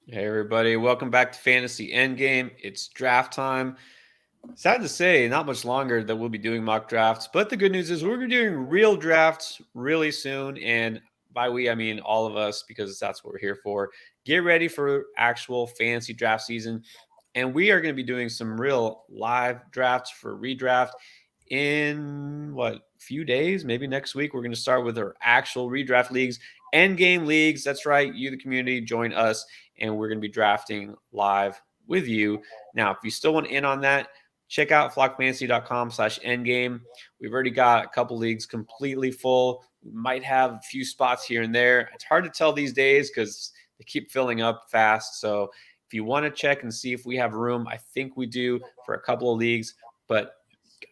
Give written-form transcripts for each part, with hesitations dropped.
Hey everybody, welcome back to Fantasy Endgame. It's draft time. Sad to say, not much longer that we'll be doing mock drafts, but the good news is we're doing real drafts really soon. And by we, I mean all of us, because that's what we're here for. Get ready for actual fantasy draft season. And we are going to be doing some real live drafts for redraft in few days, maybe next week. We're going to start with our actual redraft leagues, end game leagues. That's right, you the community join us, and we're going to be drafting live with you. Now if you still want in on that, check out flockfantasy.com/endgame. We've already got a couple leagues completely full. We might have a few spots here and there. It's hard to tell these days because they keep filling up fast. So if you want to check and see if we have room, I think we do for a couple of leagues, but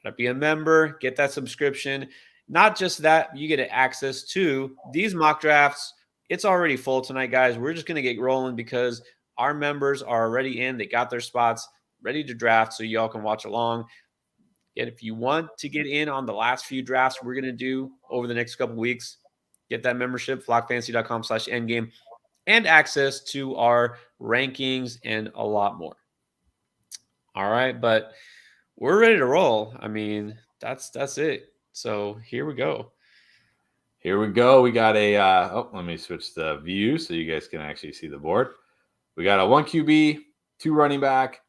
gotta be a member, get that subscription. Not just that, you get access to these mock drafts. It's already full tonight, guys. We're just gonna get rolling because our members are already in. They got their spots ready to draft, so y'all can watch along. And if you want to get in on the last few drafts we're gonna do over the next couple weeks, get that membership, flockfantasy.com/endgame, and access to our rankings and a lot more. All right, but we're ready to roll. I mean, that's it. So here we go. Here we go. We got a let me switch the view so you guys can actually see the board. We got a 1 QB, 2 running back,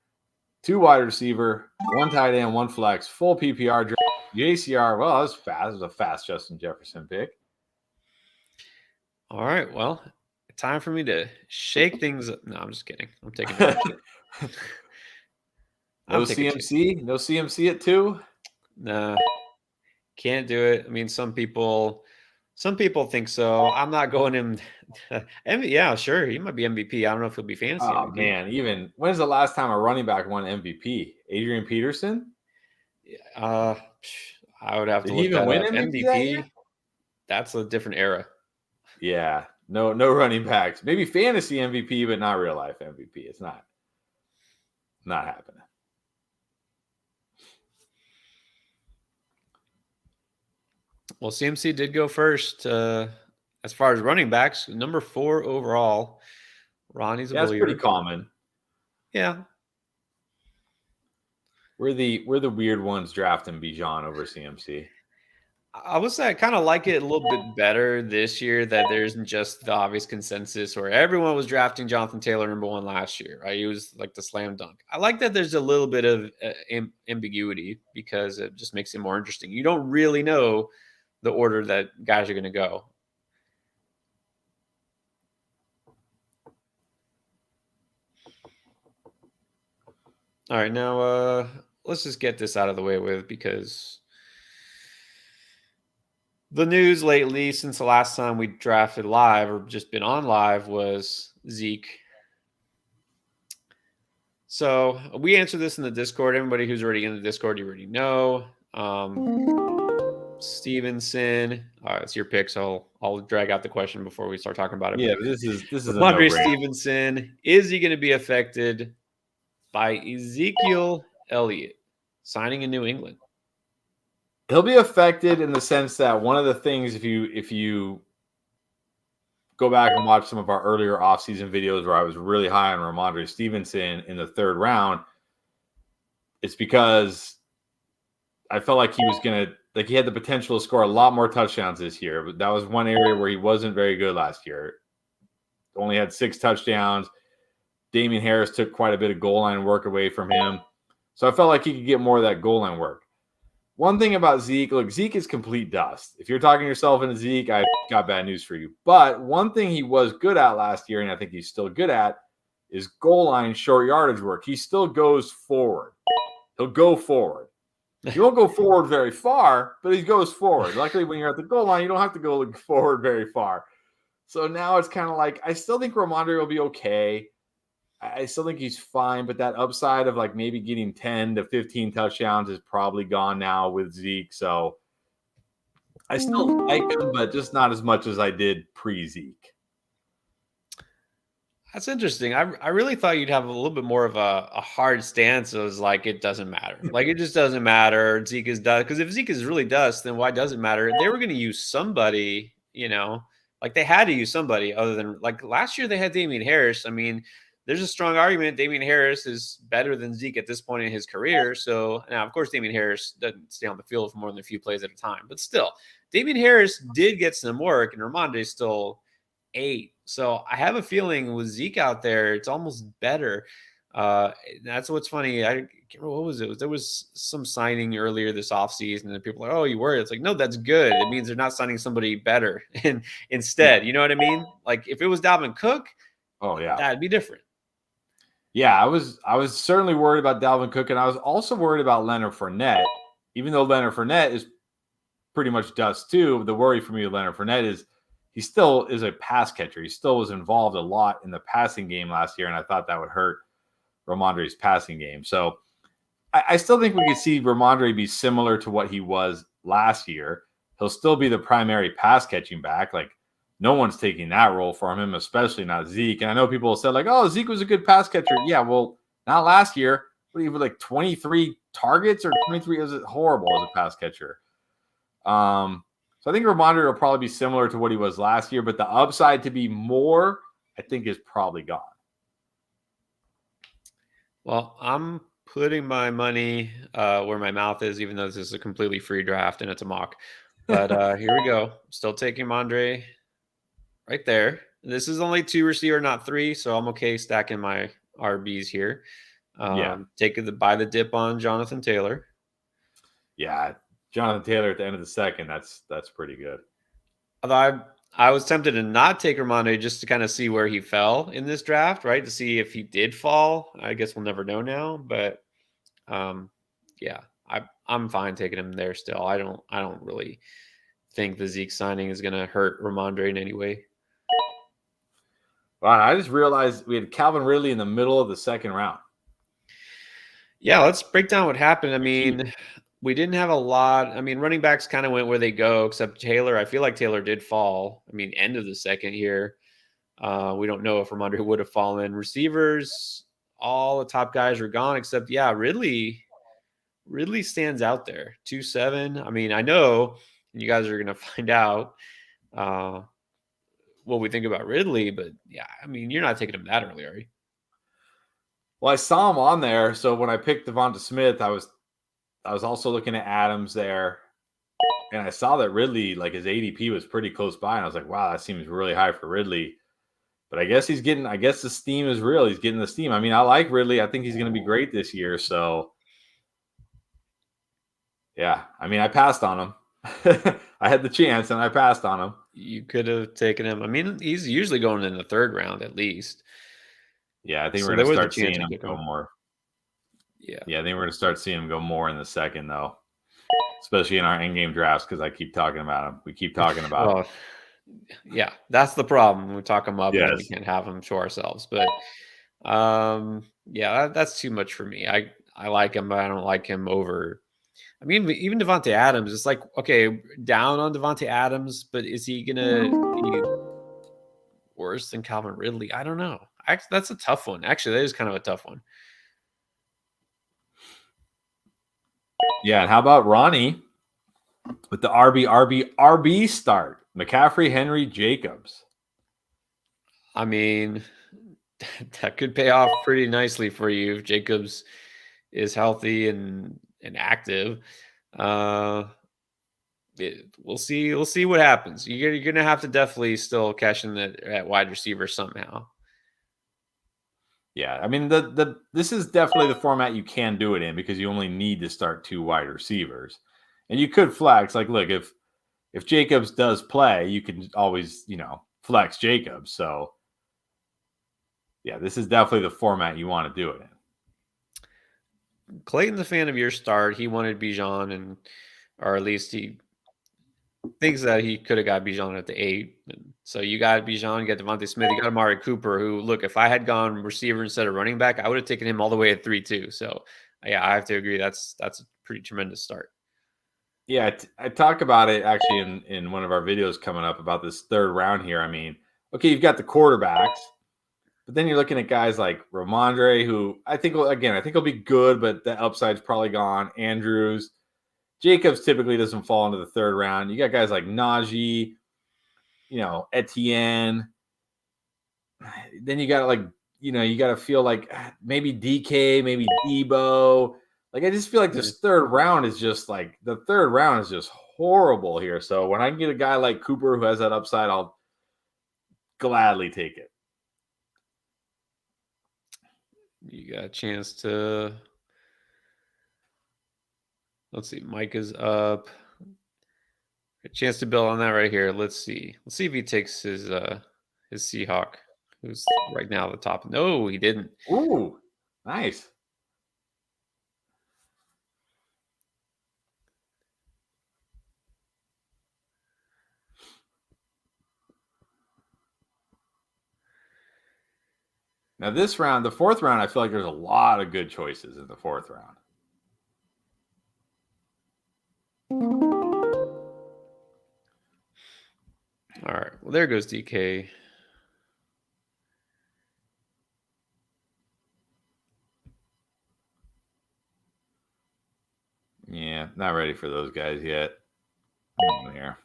2 wide receiver, 1 tight end, 1 flex, full PPR draft. JCR, well, that was fast. It was a fast Justin Jefferson pick. All right, well, time for me to shake things up. No, I'm just kidding. I'm taking it. No CMC? No CMC at 2? Nah, can't do it. I mean, some people think so. I'm not going him. Yeah, sure. He might be MVP. I don't know if he'll be fantasy Oh, MVP. man. Even when's the last time a running back won MVP? Adrian Peterson? I would have to look that up. MVP? That's a different era. Yeah. No running backs. Maybe fantasy MVP, but not real life MVP. It's not happening. Well, CMC did go first as far as running backs. Number 4 overall. Ronnie's a That's pretty common. Yeah. We're the weird ones drafting Bijan over CMC. I would say I kind of like it a little bit better this year that there isn't just the obvious consensus where everyone was drafting Jonathan Taylor number 1 last year, right? He was like the slam dunk. I like that there's a little bit of ambiguity because it just makes it more interesting. You don't really know the order that guys are going to go. All right, now let's just get this out of the way with because the news lately since the last time we drafted live or just been on live was Zeke. So we answered this in the Discord. Everybody who's already in the Discord, you already know. Stevenson. All right, it's your pick, so I'll drag out the question before we start talking about it. Yeah, but this is Rhamondre Stevenson. Is he going to be affected by Ezekiel Elliott signing in New England? He'll be affected in the sense that one of the things, if you go back and watch some of our earlier offseason videos where I was really high on Rhamondre Stevenson in the 3rd round, it's because I felt like he was going to, he had the potential to score a lot more touchdowns this year. But that was one area where he wasn't very good last year. Only had 6 touchdowns. Damian Harris took quite a bit of goal line work away from him. So I felt like he could get more of that goal line work. One thing about Zeke, look, Zeke is complete dust. If you're talking yourself into Zeke, I got bad news for you. But one thing he was good at last year, and I think he's still good at, is goal line short yardage work. He still goes forward. He'll go forward. He won't go forward very far, but he goes forward. Luckily, when you're at the goal line, you don't have to go forward very far. So now it's kind of like, I still think Rhamondre will be okay. I still think he's fine, but that upside of like maybe getting 10 to 15 touchdowns is probably gone now with Zeke. So I still like him, but just not as much as I did pre-Zeke. That's interesting. I really thought you'd have a little bit more of a hard stance. It was like, it doesn't matter. Like, it just doesn't matter. Zeke is dust. Because if Zeke is really dust, then why does it matter? They were going to use somebody, like they had to use somebody other than, like last year they had Damian Harris. I mean, there's a strong argument Damian Harris is better than Zeke at this point in his career. So now, of course, Damian Harris doesn't stay on the field for more than a few plays at a time, but still, Damian Harris did get some work, and Rhamondre still ate. So I have a feeling with Zeke out there, it's almost better. That's what's funny. I can't remember what was it. There was some signing earlier this offseason, and people are like, "Oh, you worried?" It's like, no, that's good. It means they're not signing somebody better. And instead, you know what I mean? Like if it was Dalvin Cook, oh yeah, that'd be different. Yeah, I was certainly worried about Dalvin Cook, and I was also worried about Leonard Fournette. Even though Leonard Fournette is pretty much dust too, the worry for me with Leonard Fournette is he still is a pass catcher. He still was involved a lot in the passing game last year, and I thought that would hurt Rhamondre's passing game. So I still think we could see Rhamondre be similar to what he was last year. He'll still be the primary pass catching back. Like no one's taking that role from him, especially not Zeke. And I know people said like, "Oh, Zeke was a good pass catcher." Yeah, well, not last year. But he was like 23 targets or 23. It was horrible as a pass catcher. So I think Rhamondre will probably be similar to what he was last year, but the upside to be more, I think, is probably gone. Well, I'm putting my money where my mouth is, even though this is a completely free draft and it's a mock. But here we go. Still taking Rhamondre right there. This is only 2 receiver, not 3, so I'm okay stacking my RBs here. Buy the dip on Jonathan Taylor. Yeah, Jonathan Taylor at the end of the second. That's pretty good. Although I was tempted to not take Rhamondre just to kind of see where he fell in this draft, right? To see if he did fall. I guess we'll never know now, but yeah, I'm fine taking him there still. I don't really think the Zeke signing is going to hurt Rhamondre in any way. Wow, I just realized we had Calvin Ridley in the middle of the second round. Yeah, let's break down what happened. I mean, we didn't have a lot. I mean, running backs kind of went where they go, except Taylor. I feel like Taylor did fall. I mean, end of the second here. We don't know if Rhamondre would have fallen. Receivers, all the top guys are gone, except, yeah, Ridley stands out there. 2.7. I mean, I know you guys are going to find out what we think about Ridley, but, yeah, I mean, you're not taking him that early, are you? Well, I saw him on there. So when I picked Devonta Smith, I was also looking at Adams there. And I saw that Ridley, like his ADP was pretty close by. And I was like, wow, that seems really high for Ridley. But I guess the steam is real. He's getting the steam. I mean, I like Ridley. I think he's going to be great this year. So, yeah, I mean, I passed on him. I had the chance and I passed on him. You could have taken him. I mean, he's usually going in the 3rd round at least. Yeah, I think we're going to start seeing him go more. Yeah, I think we're going to start seeing him go more in the second, though, especially in our in-game drafts because I keep talking about him. We keep talking about him. Yeah, that's the problem. We talk him up Yes. and we can't have him to ourselves. But yeah, that's too much for me. I like him, but I don't like him over. I mean, even Devontae Adams, it's like, okay, down on Devontae Adams, but is he going to be worse than Calvin Ridley? I don't know. That's a tough one. Actually, that is kind of a tough one. Yeah, and how about Ronnie with the RB start? McCaffrey, Henry, Jacobs. I mean, that could pay off pretty nicely for you if Jacobs is healthy and active. We'll see. We'll see what happens. You're going to have to definitely still cash in at wide receiver somehow. Yeah, I mean, this is definitely the format you can do it in because you only need to start 2 wide receivers. And you could flex. Like, look, if Jacobs does play, you can always, flex Jacobs. So, yeah, this is definitely the format you want to do it in. Clayton's a fan of your start. He wanted Bijan, or at least he thinks that he could have got Bijan at the 8. So you got Bijan, you got Devontae Smith, you got Amari Cooper, who, look, if I had gone receiver instead of running back, I would have taken him all the way at 3-2. So, yeah, I have to agree. That's a pretty tremendous start. Yeah, I talk about it actually in one of our videos coming up about this 3rd round here. I mean, okay, you've got the quarterbacks, but then you're looking at guys like Rhamondre, who I think he'll be good, but the upside's probably gone. Andrews. Jacobs typically doesn't fall into the 3rd round. You got guys like Najee, Etienne. Then you got you got to feel like maybe DK, maybe Debo. Like, I just feel like this third round is just horrible here. So when I can get a guy like Cooper who has that upside, I'll gladly take it. You got a chance to. Let's see. Mike is up. A chance to build on that right here. Let's see. Let's see if he takes his Seahawk, who's right now at the top. No, he didn't. Ooh, nice. Now this round, the fourth round, I feel like there's a lot of good choices in the fourth round. All right. Well, there goes DK. Yeah, not ready for those guys yet. Here.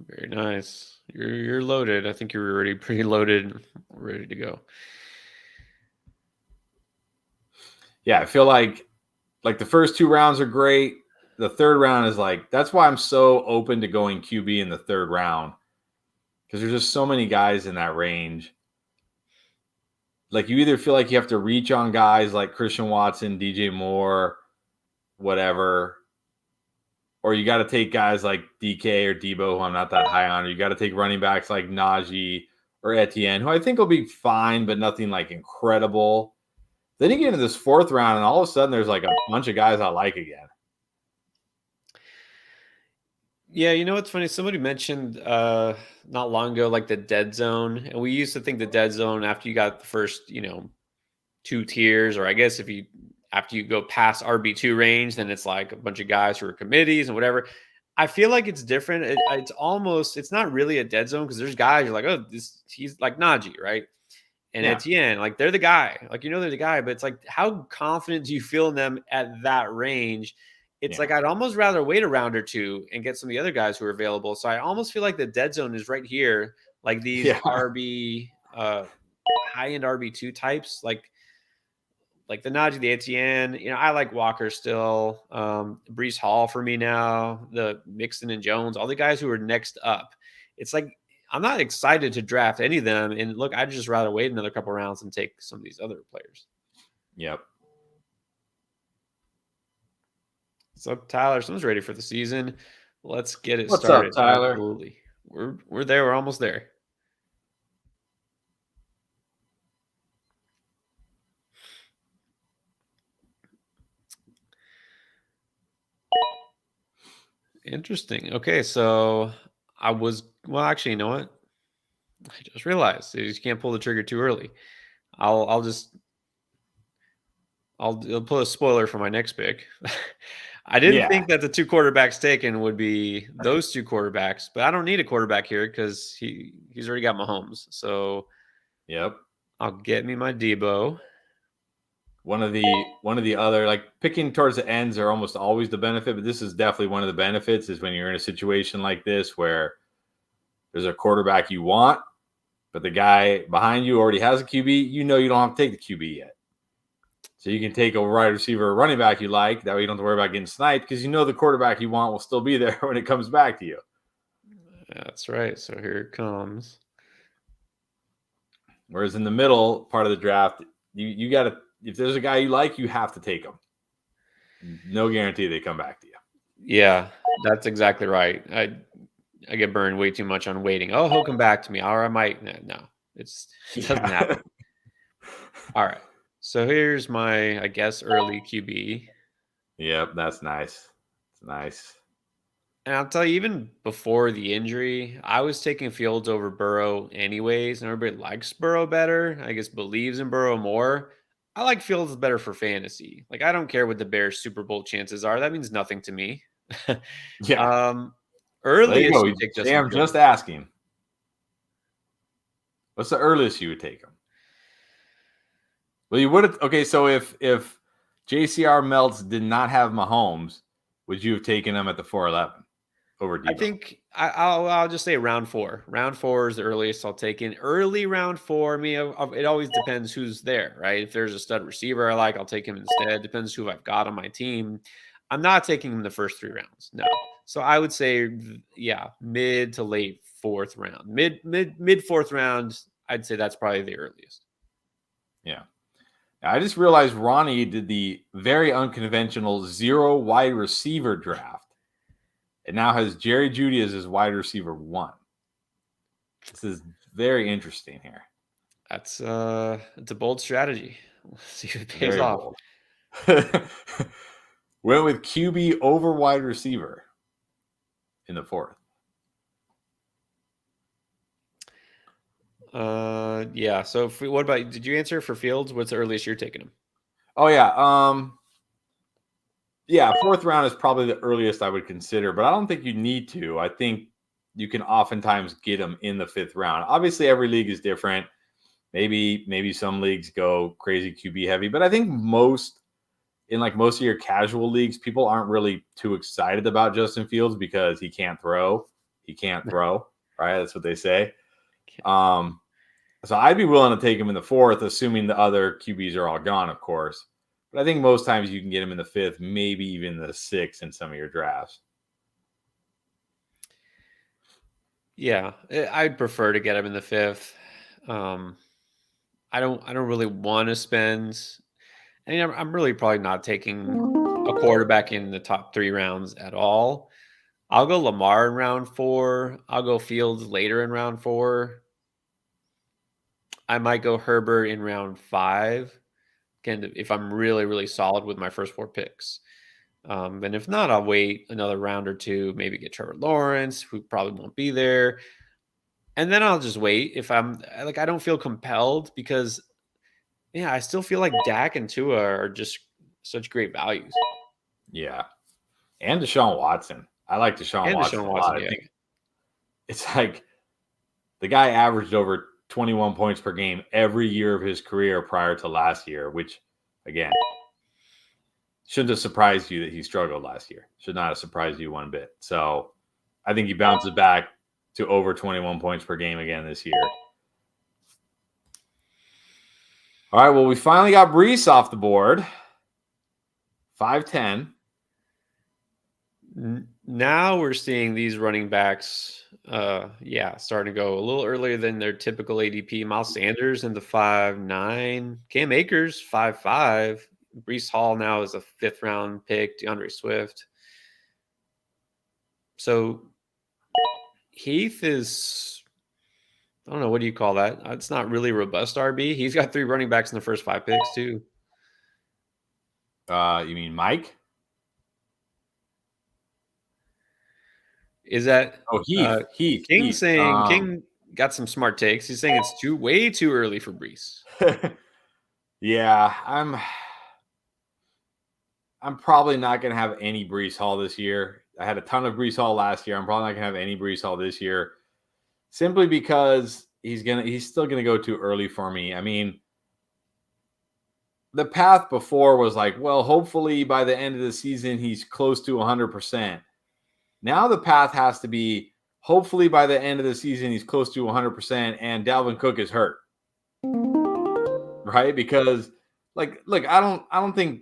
Very nice. You're loaded. I think you're already pretty loaded, ready to go. Yeah, I feel like the first two rounds are great. The third round is that's why I'm so open to going QB in the third round, because there's just so many guys in that range. Like, you either feel like you have to reach on guys like Christian Watson, DJ Moore, whatever, or you got to take guys like DK or Debo, who I'm not that high on, or you got to take running backs like Najee or Etienne, who I think will be fine, but nothing like incredible. Then you get into this fourth round, and all of a sudden there's like a bunch of guys I like again. Yeah, you know what's funny? Somebody mentioned not long ago, like the dead zone. And we used to think the dead zone after you got the first, two tiers, or I guess after you go past RB2 range, then it's like a bunch of guys who are committees and whatever. I feel like it's different. It's not really a dead zone, because there's guys you're like, oh, he's like Najee, right? And Etienne, like, they're the guy. Like, they're the guy, but it's like, how confident do you feel in them at that range? It's like, I'd almost rather wait a round or two and get some of the other guys who are available. So I almost feel like the dead zone is right here. Like these RB, high-end RB2 types, like the Najee, the Etienne. I like Walker still. Breece Hall for me now. The Mixon and Jones, all the guys who are next up. It's like, I'm not excited to draft any of them. And look, I'd just rather wait another couple rounds and take some of these other players. Yep. So Tyler, someone's ready for the season. Let's get it What's started. What's up, Tyler? Absolutely. We're there. We're almost there. Interesting. Okay, so actually, you know what? I just realized you can't pull the trigger too early. I'll put a spoiler for my next pick. I didn't think that the two quarterbacks taken would be those two quarterbacks, but I don't need a quarterback here because he's already got Mahomes. So, yep, I'll get me my Debo. One of the other, like, picking towards the ends are almost always the benefit, but this is definitely one of the benefits, is when you're in a situation like this where there's a quarterback you want, but the guy behind you already has a QB. You don't have to take the QB yet. So you can take a wide receiver or running back you like. That way you don't have to worry about getting sniped, because the quarterback you want will still be there when it comes back to you. That's right. So here it comes. Whereas in the middle part of the draft, you got to, if there's a guy you like, you have to take him. No guarantee they come back to you. Yeah, that's exactly right. I get burned way too much on waiting. Oh, he'll come back to me. Or I might. No, it doesn't happen. All right. So here's my, I guess, early QB. Yep, that's nice. It's nice. And I'll tell you, even before the injury, I was taking Fields over Burrow anyways, and everybody likes Burrow better. I guess believes in Burrow more. I like Fields better for fantasy. Like, I don't care what the Bears Super Bowl chances are. That means nothing to me. Yeah. Earliest you take Justin I'm Fields. just asking. What's the earliest you would take him? Well, you would have. Okay, so if JCR Melts did not have Mahomes, would you have taken him at the 411 over Debo? I'll just say round 4. Round 4 is the earliest I'll take in. Early round 4, it always depends who's there, right? If there's a stud receiver I like, I'll take him instead. Depends who I've got on my team. I'm not taking him the first 3 rounds. No. So I would say, yeah, mid to late 4th round. Mid 4th round, I'd say that's probably the earliest. Yeah. I just realized Ronnie did the very unconventional 0 wide receiver draft. It now has Jerry Jeudy as his wide receiver 1. This is very interesting here. It's a bold strategy. We'll see if it pays very off. Bold. Went with QB over wide receiver in the 4th. Yeah. So what about, did you answer for Fields? What's the earliest you're taking him? Oh yeah. Yeah, 4th round is probably the earliest I would consider, but I don't think you need to. I think you can oftentimes get them in the 5th round. Obviously, every league is different. Maybe some leagues go crazy QB heavy, but I think most of your casual leagues, people aren't really too excited about Justin Fields because he can't throw. He can't throw, right? That's what they say. So I'd be willing to take him in the 4th, assuming the other QBs are all gone, of course. But I think most times you can get him in the 5th, maybe even the 6th in some of your drafts. Yeah, I'd prefer to get him in the 5th. I don't really want to spend. I mean, I'm really probably not taking a quarterback in the top 3 rounds at all. I'll go Lamar in round 4. I'll go Fields later in round 4. I might go Herbert in round 5. Again, if I'm really, really solid with my first 4 picks. And if not, I'll wait another round or 2, maybe get Trevor Lawrence, who probably won't be there. And then I'll just wait if I'm like, I don't feel compelled because, yeah, I still feel like Dak and Tua are just such great values. Yeah. And Deshaun Watson. I like Deshaun Watson a lot. Yeah. I think it's like the guy averaged over 21 points per game every year of his career prior to last year, which, again, shouldn't have surprised you that he struggled last year. Should not have surprised you one bit. So I think he bounces back to over 21 points per game again this year. All right, well, we finally got Breece off the board. 5'10". Now we're seeing these running backs, starting to go a little earlier than their typical ADP. Miles Sanders in the 5'9". Cam Akers, 5'5". Breece Hall now is a 5th round pick. DeAndre Swift. So Heath is, I don't know, what do you call that? It's not really robust RB. He's got 3 running backs in the first 5 picks too. You mean Mike? Is that Heath? King Heath. saying King got some smart takes. He's saying it's way too early for Breece. Yeah, I'm probably not going to have any Breece Hall this year. I had a ton of Breece Hall last year. I'm probably not going to have any Breece Hall this year, simply because he's still going to go too early for me. I mean, the path before was like, well, hopefully by the end of the season he's close to 100%. Now the path has to be, hopefully by the end of the season he's close to 100% and Dalvin Cook is hurt. Right? Because look, I don't think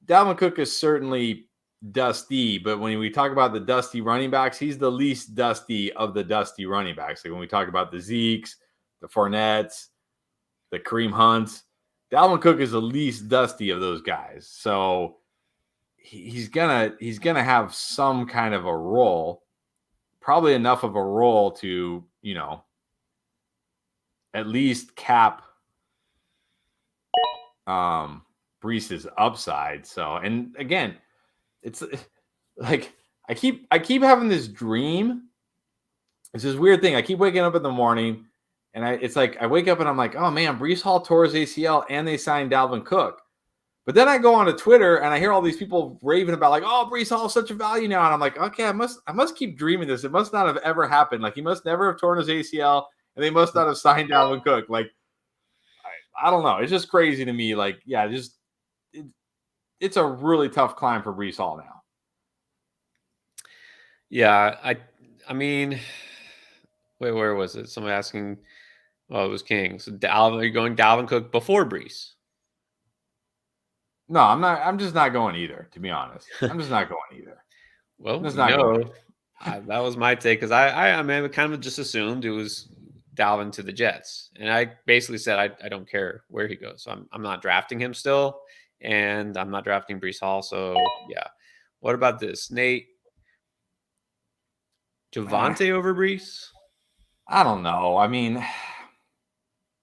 Dalvin Cook is certainly dusty, but when we talk about the dusty running backs, he's the least dusty of the dusty running backs. Like when we talk about the Zekes, the Fournettes, the Kareem Hunts, Dalvin Cook is the least dusty of those guys. So he's gonna have some kind of a role, probably enough of a role to, at least cap Breece's upside. So, and again, it's like I keep having this dream. It's this weird thing. I keep waking up in the morning and it's like I wake up and I'm like, oh man, Breece Hall tore his ACL and they signed Dalvin Cook. But then I go onto Twitter and I hear all these people raving about like, oh, Breece Hall is such a value now. And I'm like, okay, I must keep dreaming this. It must not have ever happened. Like he must never have torn his ACL and they must not have signed Dalvin Cook. Like, I don't know. It's just crazy to me. Like, yeah, it's a really tough climb for Breece Hall now. Yeah, I mean, wait, where was it? Somebody asking. Oh, it was King. So are you going Dalvin Cook before Breece? No, I'm not. I'm just not going either. To be honest, I'm just not going either. I'm Well, just not going either. that was my take because I mean, I kind of just assumed it was Dalvin to the Jets, and I basically said I don't care where he goes. So I'm not drafting him still, and I'm not drafting Breece Hall. So yeah, what about this, Nate? Javante over Breece? I don't know. I mean,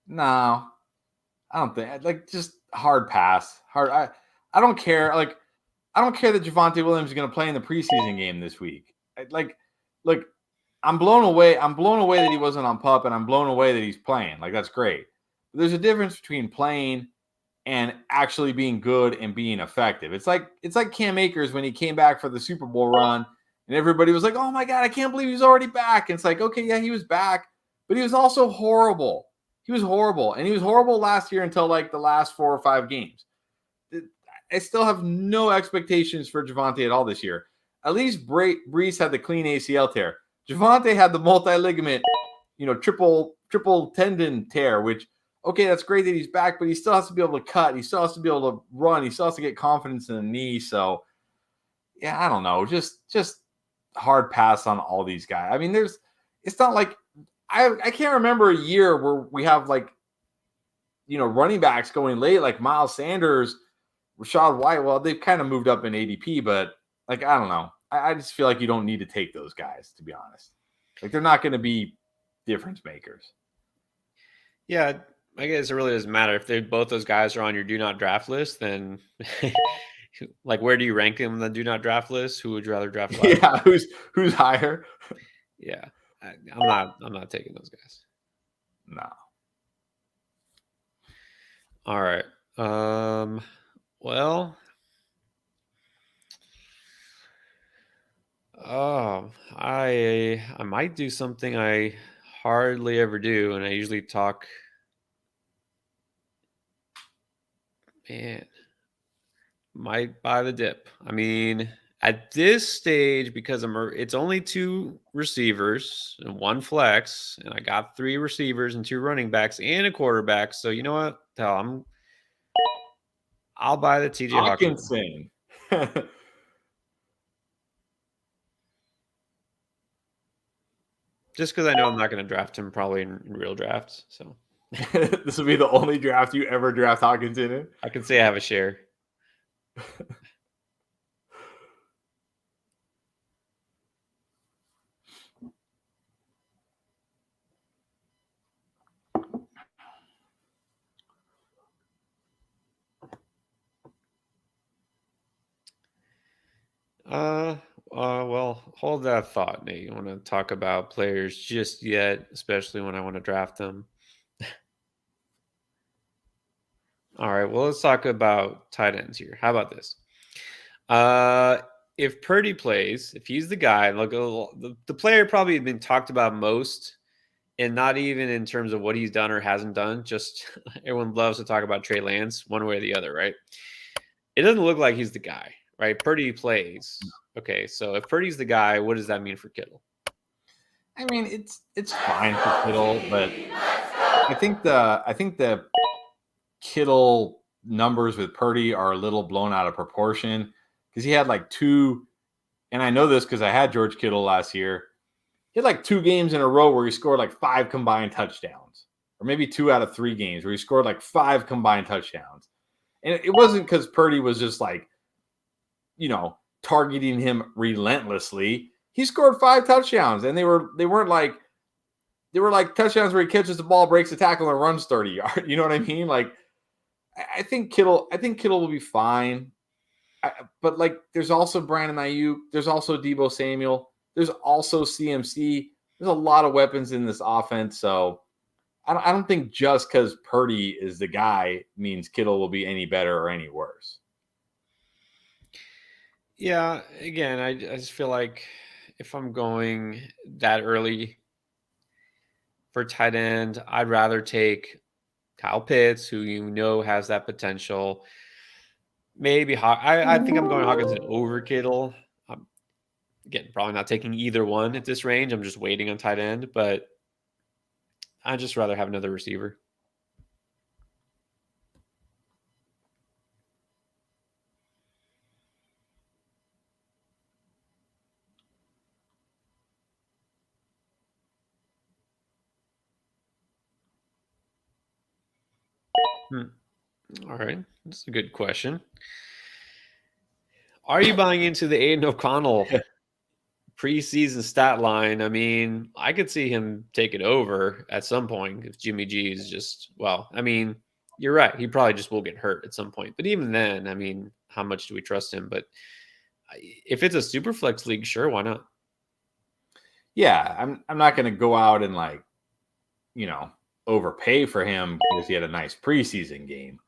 no, I don't think. Like, just hard pass. Hard. I don't care. Like, I don't care that Javante Williams is going to play in the preseason game this week. Look, I'm blown away. I'm blown away that he wasn't on PUP, and I'm blown away that he's playing. Like, that's great. But there's a difference between playing and actually being good and being effective. It's like Cam Akers when he came back for the Super Bowl run, and everybody was like, "Oh my God, I can't believe he's already back." And it's like, okay, yeah, he was back, but he was also horrible. He was horrible, and he was horrible last year until like the last 4 or 5 games. I still have no expectations for Javante at all this year. At least Breece had the clean ACL tear. Javante had the multi-ligament, triple tendon tear, which, okay, that's great that he's back, but he still has to be able to cut. He still has to be able to run. He still has to get confidence in the knee. So, yeah, I don't know. Just hard pass on all these guys. I mean, it's not like I can't remember a year where we have like, running backs going late, like Miles Sanders, Rachaad White. Well, they've kind of moved up in ADP, but like, I don't know. I just feel like you don't need to take those guys, to be honest. Like, they're not going to be difference makers. Yeah, I guess it really doesn't matter if both those guys are on your do not draft list. Then, like, where do you rank them on the do not draft list? Who would you rather draft? Yeah, who's higher? Yeah, I'm not taking those guys. No. All right. Well. I might do something I hardly ever do, and I usually talk. Man, might buy the dip. I mean, at this stage, because it's only 2 receivers and 1 flex, and I got 3 receivers and 2 running backs and a quarterback. So you know what? I'll buy the TJ Hawkinson. Just because I know I'm not going to draft him probably in real drafts. So this will be the only draft you ever draft Hawkinson in? I can say I have a share. Well, hold that thought, Nate. You want to talk about players just yet, especially when I want to draft them. All right, well, let's talk about tight ends here. How about this? If Purdy plays, if he's the guy, look, the player probably had been talked about most, and not even in terms of what he's done or hasn't done. Just everyone loves to talk about Trey Lance one way or the other, right? It doesn't look like he's the guy, right? Purdy plays. Okay, so if Purdy's the guy, what does that mean for Kittle? I mean, it's fine for Kittle, but I think the Kittle numbers with Purdy are a little blown out of proportion because he had like 2, and I know this because I had George Kittle last year. He had like 2 games in a row where he scored like 5 combined touchdowns, or maybe 2 out of 3 games where he scored like 5 combined touchdowns. And it wasn't because Purdy was just like, targeting him relentlessly. He scored 5 touchdowns, and they were like touchdowns where he catches the ball, breaks the tackle, and runs 30 yards. You know what I mean? Like, I think Kittle will be fine. But like, there's also Brandon Ayuk, there's also Deebo Samuel, there's also CMC. There's a lot of weapons in this offense, so I don't think just because Purdy is the guy means Kittle will be any better or any worse. Yeah, again, I just feel like if I'm going that early for tight end, I'd rather take Kyle Pitts, who has that potential. Maybe I think I'm going Hawkinson over Kittle. Again, probably not taking either one at this range. I'm just waiting on tight end, but I'd just rather have another receiver. All right. That's a good question. Are you buying into the Aiden O'Connell preseason stat line? I mean, I could see him take it over at some point if Jimmy G is just, well, I mean, you're right. He probably just will get hurt at some point. But even then, I mean, how much do we trust him? But if it's a super flex league, sure, why not? Yeah, I'm not going to go out and like, overpay for him because he had a nice preseason game.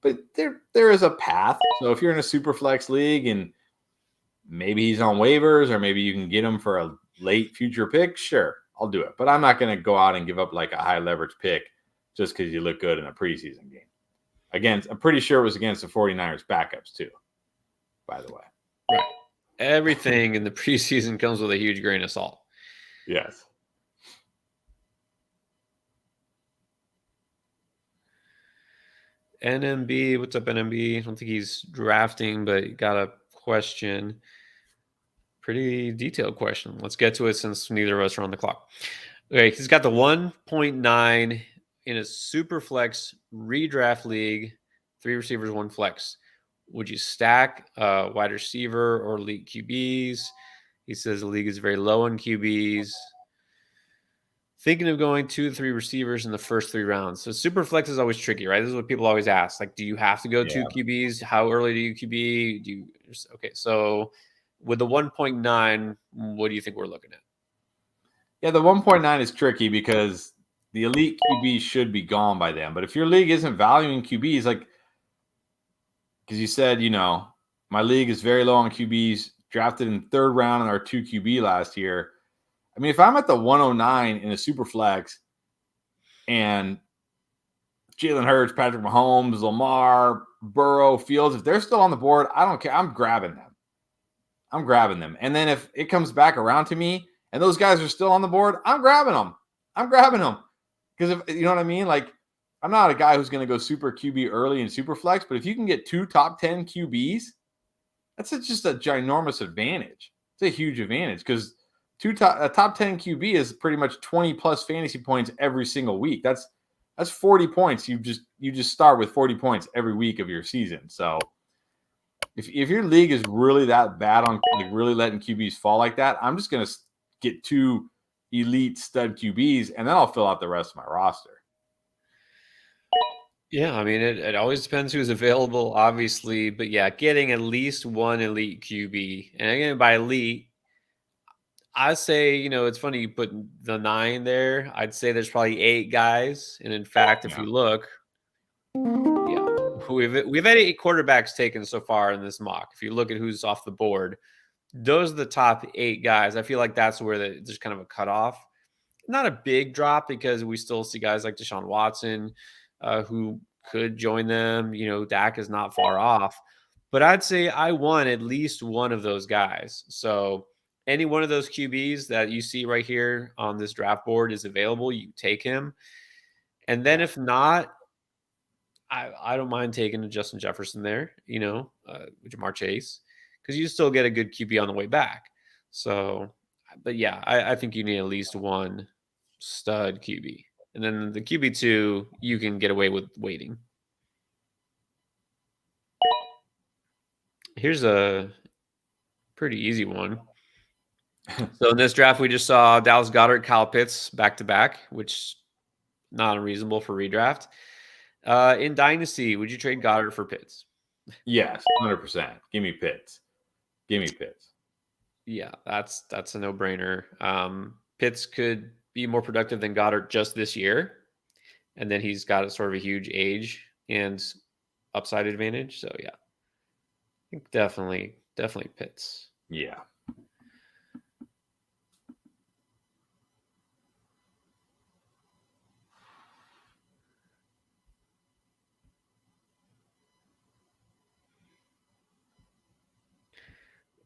But there is a path. So if you're in a super flex league and maybe he's on waivers or maybe you can get him for a late future pick, sure, I'll do it. But I'm not going to go out and give up like a high leverage pick just because you look good in a preseason game. I'm pretty sure it was against the 49ers backups too, by the way. Right. Everything in the preseason comes with a huge grain of salt. Yes. NMB, what's up, NMB? I don't think he's drafting, but got a question. Pretty detailed question. Let's get to it since neither of us are on the clock. Okay, he's got the 1.9 in a super flex redraft league, 3 receivers, 1 flex. Would you stack wide receiver or elite QBs? He says the league is very low on QBs. Thinking of going 2 to 3 receivers in the first 3 rounds. So super flex is always tricky, right? This is what people always ask. Like, do you have to go 2 QBs? How early do you QB? Okay, so with the 1.9, what do you think we're looking at? Yeah, the 1.9 is tricky because the elite QBs should be gone by then. But if your league isn't valuing QBs, like, because you said, my league is very low on QBs, drafted in 3rd round in our 2 QB last year. I mean, if I'm at the 109 in a super flex and Jalen Hurts, Patrick Mahomes, Lamar, Burrow, Fields, if they're still on the board, I don't care. I'm grabbing them. And then if it comes back around to me and those guys are still on the board, I'm grabbing them. Because if you know what I mean? Like, I'm not a guy who's going to go super QB early in super flex, but if you can get 2 top 10 QBs, that's just a ginormous advantage. It's a huge advantage because a top 10 QB is pretty much 20 plus fantasy points every single week. That's 40 points. You just start with 40 points every week of your season. So if your league is really that bad on like really letting QBs fall like that, I'm just going to get 2 elite stud QBs and then I'll fill out the rest of my roster. Yeah, I mean, it always depends who's available, obviously. But yeah, getting at least 1 elite QB. And again, by elite, I say, it's funny you put the 9 there. I'd say there's probably 8 guys. And in fact, if you look, we've had 8 quarterbacks taken so far in this mock. If you look at who's off the board, those are the top 8 guys. I feel like that's where there's kind of a cutoff. Not a big drop because we still see guys like Deshaun Watson who could join them. Dak is not far off. But I'd say I want at least one of those guys. So any one of those QBs that you see right here on this draft board is available, you take him. And then if not, I don't mind taking a Justin Jefferson there, Jamar Chase, because you still get a good QB on the way back. So, but yeah, I think you need at least one stud QB. And then the QB2, you can get away with waiting. Here's a pretty easy one. So in this draft, we just saw Dallas Goddard, Kyle Pitts back-to-back, which not unreasonable for redraft. In Dynasty, would you trade Goddard for Pitts? Yes, 100%. Give me Pitts. Yeah, that's a no-brainer. Pitts could be more productive than Goddard just this year, and then he's got a sort of a huge age and upside advantage. So yeah, I think definitely Pitts. Yeah.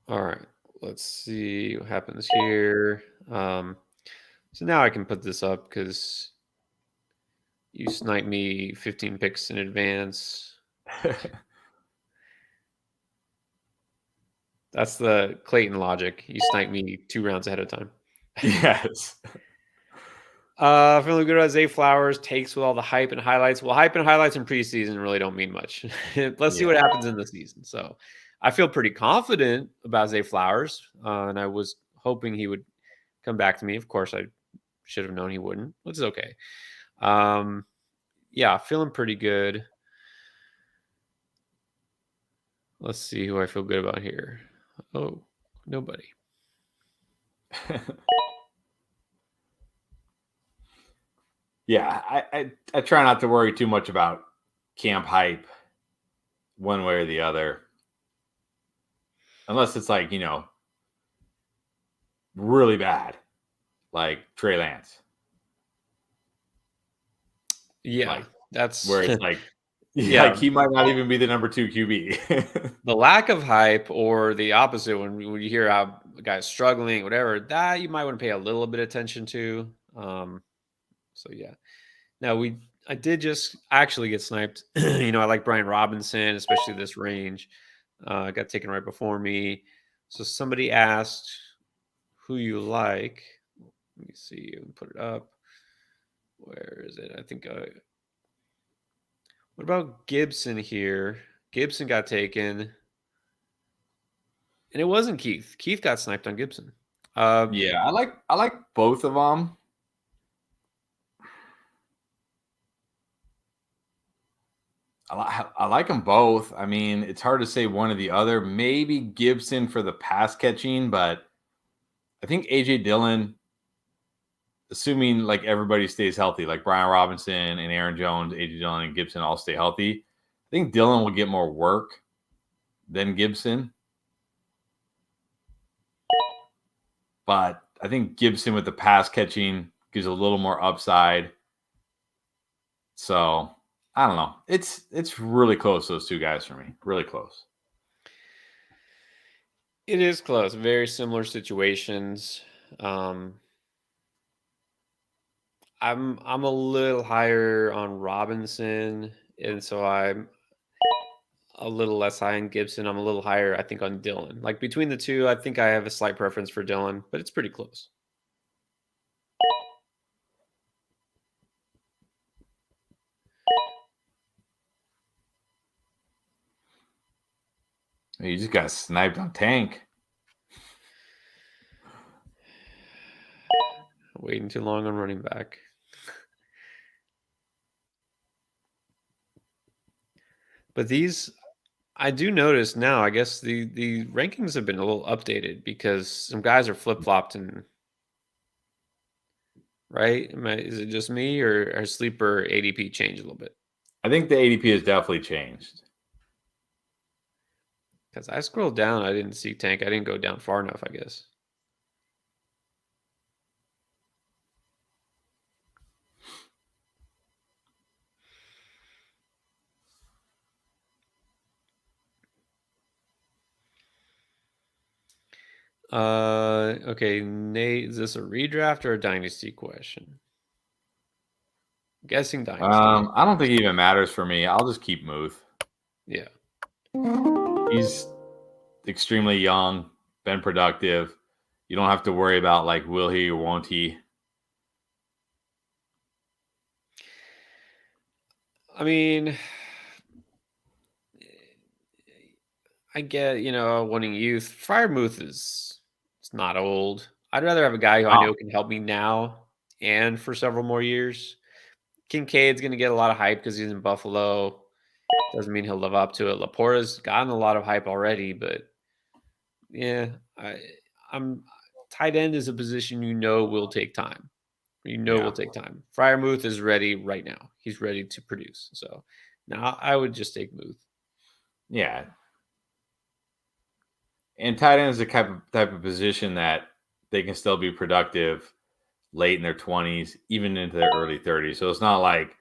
All right, let's see what happens here. So now I can put this up because you sniped me 15 picks in advance. That's the Clayton logic. You sniped me 2 rounds ahead of time. Yes. Feeling good about Zay Flowers takes with all the hype and highlights. Well, hype and highlights in preseason really don't mean much. Let's see what happens in the season. So I feel pretty confident about Zay Flowers, and I was hoping he would come back to me. Of course, I should have known he wouldn't, which is okay. Yeah, feeling pretty good. Let's see who I feel good about here. Oh, nobody. Yeah, I try not to worry too much about camp hype one way or the other. Unless it's like, really bad. Like Trey Lance. Yeah, like, that's where it's like, like he might not even be the number 2 QB. The lack of hype, or the opposite, when you hear how a guy's struggling, whatever, that you might want to pay a little bit of attention to. So yeah. Now I did just actually get sniped. I like Brian Robinson, especially this range. Got taken right before me. So somebody asked who you like. Let me see. Put it up. Where is it? I think. What about Gibson here? Gibson got taken, and it wasn't Keith. Keith got sniped on Gibson. Yeah, I like both of them. I like them both. I mean, it's hard to say one or the other. Maybe Gibson for the pass catching, but I think AJ Dillon, assuming like everybody stays healthy, like Brian Robinson and Aaron Jones, AJ Dillon and Gibson all stay healthy, I think Dillon will get more work than Gibson. But I think Gibson with the pass catching gives a little more upside. So I don't know. It's really close, those two guys for me. Really close. It is close. Very similar situations. I'm a little higher on Robinson, and so I'm a little less high on Gibson. I'm a little higher, I think, on Dillon. Like between the two, I think I have a slight preference for Dillon, but it's pretty close. You just got sniped on Tank. Waiting too long on running back. But these, I do notice now, I guess the rankings have been a little updated because some guys are flip-flopped, and right? Is it just me, or sleeper ADP changed a little bit? I think the ADP has definitely changed. Because I scrolled down, I didn't see Tank. I didn't go down far enough, I guess. Okay, Nate, is this a redraft or a dynasty question? I'm guessing dynasty. I don't think it even matters for me. I'll just keep Muth. Yeah. He's extremely young, been productive. You don't have to worry about like, will he or won't he? I mean, I get, wanting youth. Freiermuth it's not old. I'd rather have a guy who I know can help me now and for several more years. Kincaid's going to get a lot of hype because he's in Buffalo. Doesn't mean he'll live up to it. Laporta's gotten a lot of hype already, but yeah, I'm tight end is a position will take time. Will take time. Freiermuth is ready right now. He's ready to produce. So now I would just take Muth. Yeah. And tight end is the type of position that they can still be productive late in their 20s, even into their early 30s. So it's not like,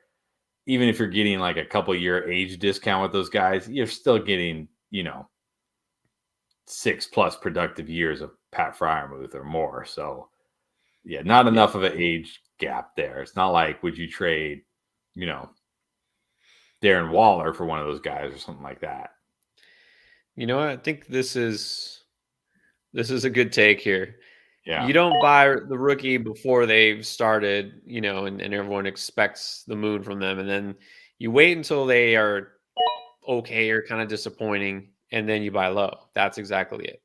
even if you're getting like a couple year age discount with those guys, you're still getting, 6+ productive years of Pat Freiermuth or more. So, yeah, not enough of an age gap there. It's not like would you trade, Darren Waller for one of those guys or something like that. You know what? I think this is a good take here. Yeah. You don't buy the rookie before they've started, and everyone expects the moon from them. And then you wait until they are okay or kind of disappointing, and then you buy low. That's exactly it.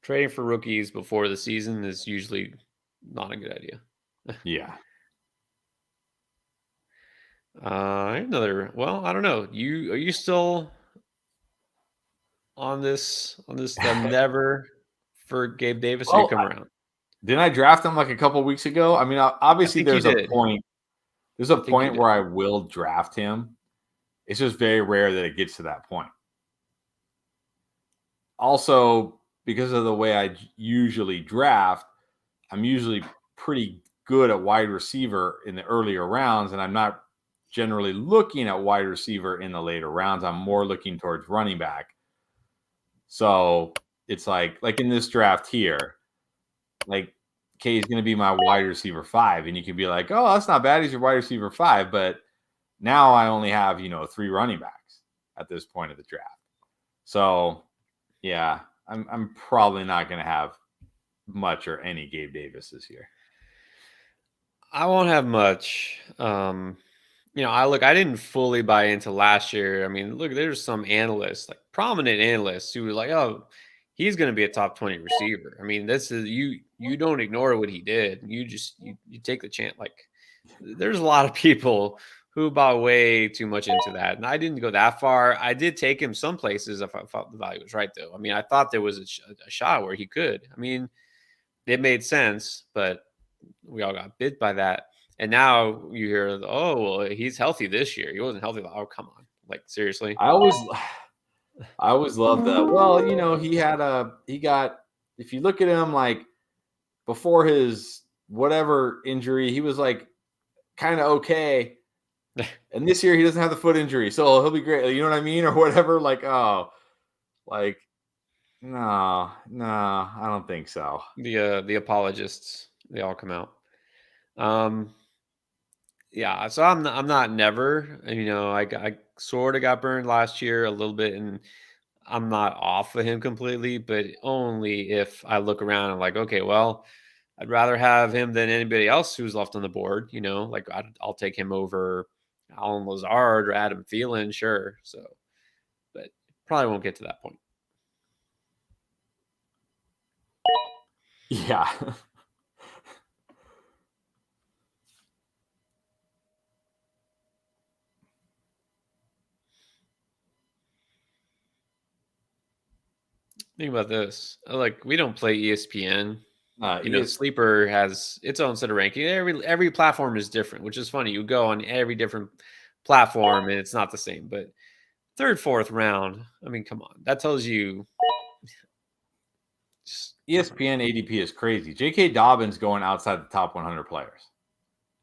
Trading for rookies before the season is usually not a good idea. Yeah. Well, I don't know. Are you still on this the never for Gabe Davis, or you Well, come around? didn't I draft him like a couple weeks ago? I mean, I obviously think you there's a did. point. There's a I think you point did. where I will draft him. It's just very rare that it gets to that point. Also, because of the way I usually draft, I'm usually pretty good at wide receiver in the earlier rounds, and I'm not generally looking at wide receiver in the later rounds. I'm more looking towards running back. So it's like in this draft here, like K is going to be my wide receiver 5, and you can be like, oh, that's not bad. He's your wide receiver 5, but now I only have 3 running backs at this point of the draft. So yeah, I'm probably not going to have much or any Gabe Davis this year. I won't have much. I didn't fully buy into last year. I mean, look, there's some analysts, like prominent analysts, who were like, "Oh, he's going to be a top 20 receiver." I mean, this is you don't ignore what he did. You just you take the chance. Like, there's a lot of people who bought way too much into that, and I didn't go that far. I did take him some places if I thought the value was right, though. I mean, I thought there was a shot where he could. I mean, it made sense, but we all got bit by that. And now you hear, oh, well, he's healthy this year. He wasn't healthy. Oh, come on. Like, seriously? I always love that. Well, he got, if you look at him, like before his whatever injury, he was like kind of okay. And this year he doesn't have the foot injury, so he'll be great. You know what I mean? Or whatever. Like, no, I don't think so. The apologists, they all come out. Yeah, so I'm not never. I sort of got burned last year a little bit, and I'm not off of him completely, but only if I look around and like, okay, well, I'd rather have him than anybody else who's left on the board. Like I'll take him over Alan Lazard or Adam Thielen, sure. So, but probably won't get to that point. Yeah. Think about this. Like we don't play ESPN. ES Sleeper has its own set of ranking. Every platform is different, which is funny. You go on every different platform and it's not the same. But third, fourth round, I mean, come on. That tells you ESPN ADP is crazy. J.K. Dobbins going outside the top 100 players.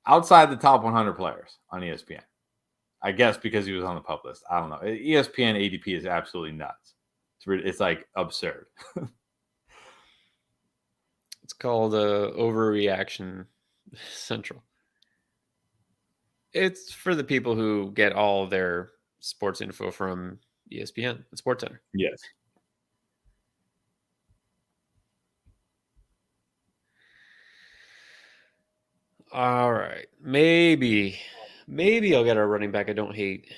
Outside the top 100 players on ESPN. I guess because he was on the pub list. I don't know. ESPN ADP is absolutely nuts. It's like absurd. It's called overreaction central. It's for the people who get all their sports info from ESPN, the Sports Center. Yes. All right. Maybe I'll get a running back I don't hate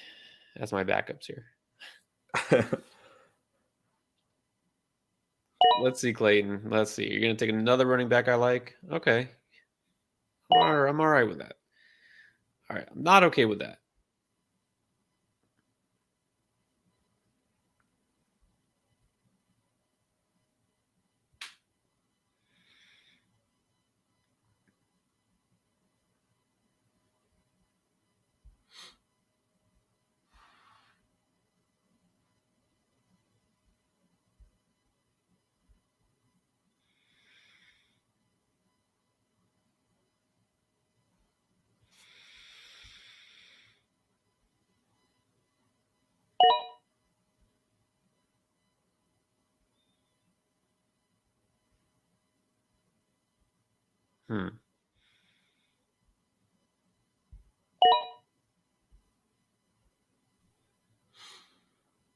as my backups here. Let's see, Clayton. Let's see. You're going to take another running back I like? Okay. I'm all right with that. All right. I'm not okay with that.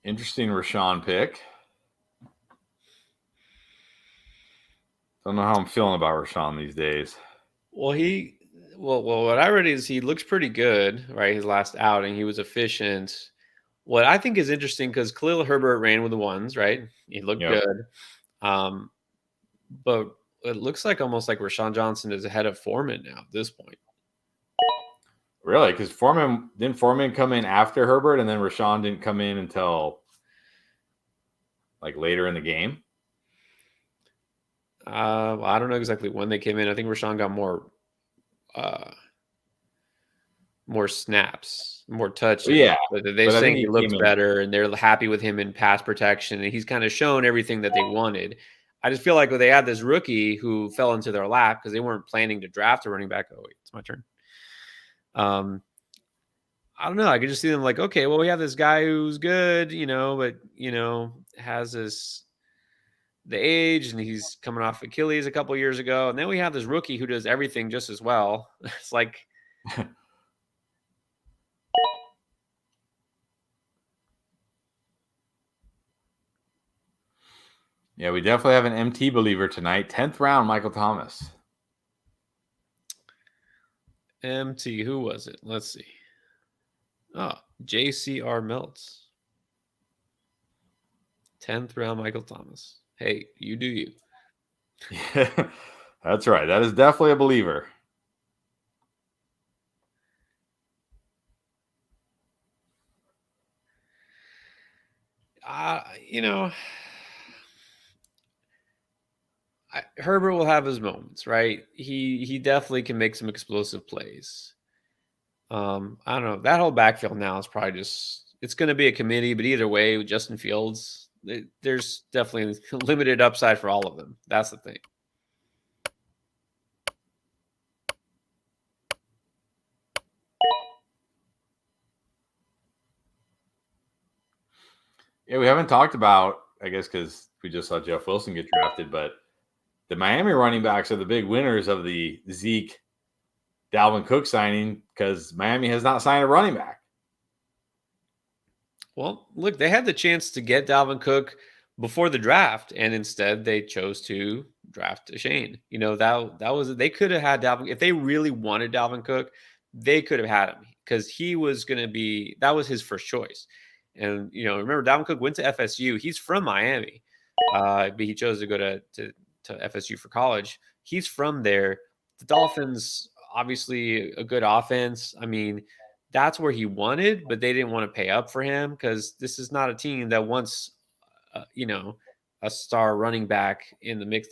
Interesting Rashawn pick. Don't know how I'm feeling about Rashawn these days. Well, what I read is he looks pretty good, right? His last outing, he was efficient. What I think is interesting because Khalil Herbert ran with the ones, right? He looked Yep. good. But it looks like almost like Rashawn Johnson is ahead of Foreman now at this point. Really? Because Foreman come in after Herbert, and then Rashawn didn't come in until like later in the game? I don't know exactly when they came in. I think Rashawn got more snaps, more touches. Yeah, But they're but I think saying he he looks came in. better, and they're happy with him in pass protection, and he's kind of shown everything that they wanted. I just feel like when they had this rookie who fell into their lap because they weren't planning to draft a running back. Oh wait, it's my turn. I don't know. I could just see them like, okay, well, we have this guy who's good, but has the age, and he's coming off Achilles a couple years ago, and then we have this rookie who does everything just as well. It's like, Yeah, we definitely have an MT believer tonight. 10th round, Michael Thomas. MT, who was it? Let's see. Oh, JCR Melts. 10th round, Michael Thomas. Hey, you do you. Yeah, that's right. That is definitely a believer. Herbert will have his moments, right? He definitely can make some explosive plays. I don't know. That whole backfield now is probably it's going to be a committee, but either way, with Justin Fields, there's definitely limited upside for all of them. That's the thing. Yeah, we haven't talked about, I guess, because we just saw Jeff Wilson get drafted, but the Miami running backs are the big winners of the Zeke Dalvin Cook signing because Miami has not signed a running back. Well, look, they had the chance to get Dalvin Cook before the draft, and instead they chose to draft Shane. That was they could have had Dalvin if they really wanted Dalvin Cook, they could have had him because he was going to be that was his first choice. And remember Dalvin Cook went to FSU. He's from Miami, but he chose to go to FSU for college. He's from there. The Dolphins, obviously, a good offense. I mean, that's where he wanted, but they didn't want to pay up for him because this is not a team that wants, a star running back in the mix.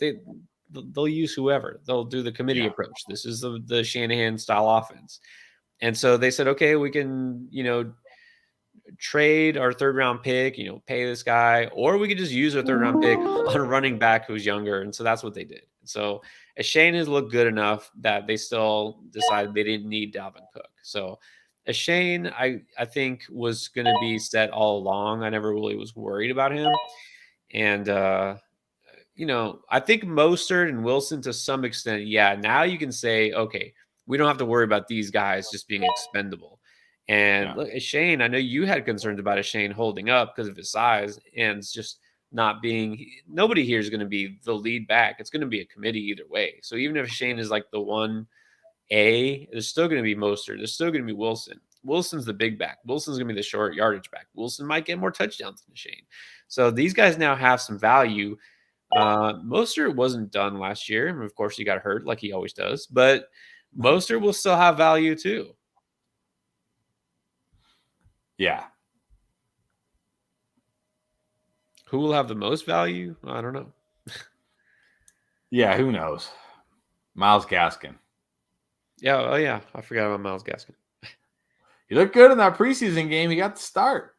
They'll use whoever. They'll do the committee approach. This is the Shanahan style offense, and so they said, okay, we can trade our third round pick, pay this guy, or we could just use our third round pick on a running back who's younger. And so that's what they did. So Shane has looked good enough that they still decided they didn't need Dalvin Cook. So Shane, I think, was going to be set all along. I never really was worried about him. And, I think Mostert and Wilson to some extent, yeah, now you can say, okay, we don't have to worry about these guys just being expendable. And look, Shane, I know you had concerns about Shane holding up because of his size and just not being nobody here is going to be the lead back. It's going to be a committee either way. So even if Shane is like the 1A, there's still going to be Mostert. There's still going to be Wilson. Wilson's the big back. Wilson's going to be the short yardage back. Wilson might get more touchdowns than Shane. So these guys now have some value. Mostert wasn't done last year. Of course, he got hurt like he always does. But Mostert will still have value too. Yeah. Who will have the most value? I don't know. Yeah, who knows? Myles Gaskin. Yeah, oh yeah, I forgot about Myles Gaskin. He looked good in that preseason game. He got the start.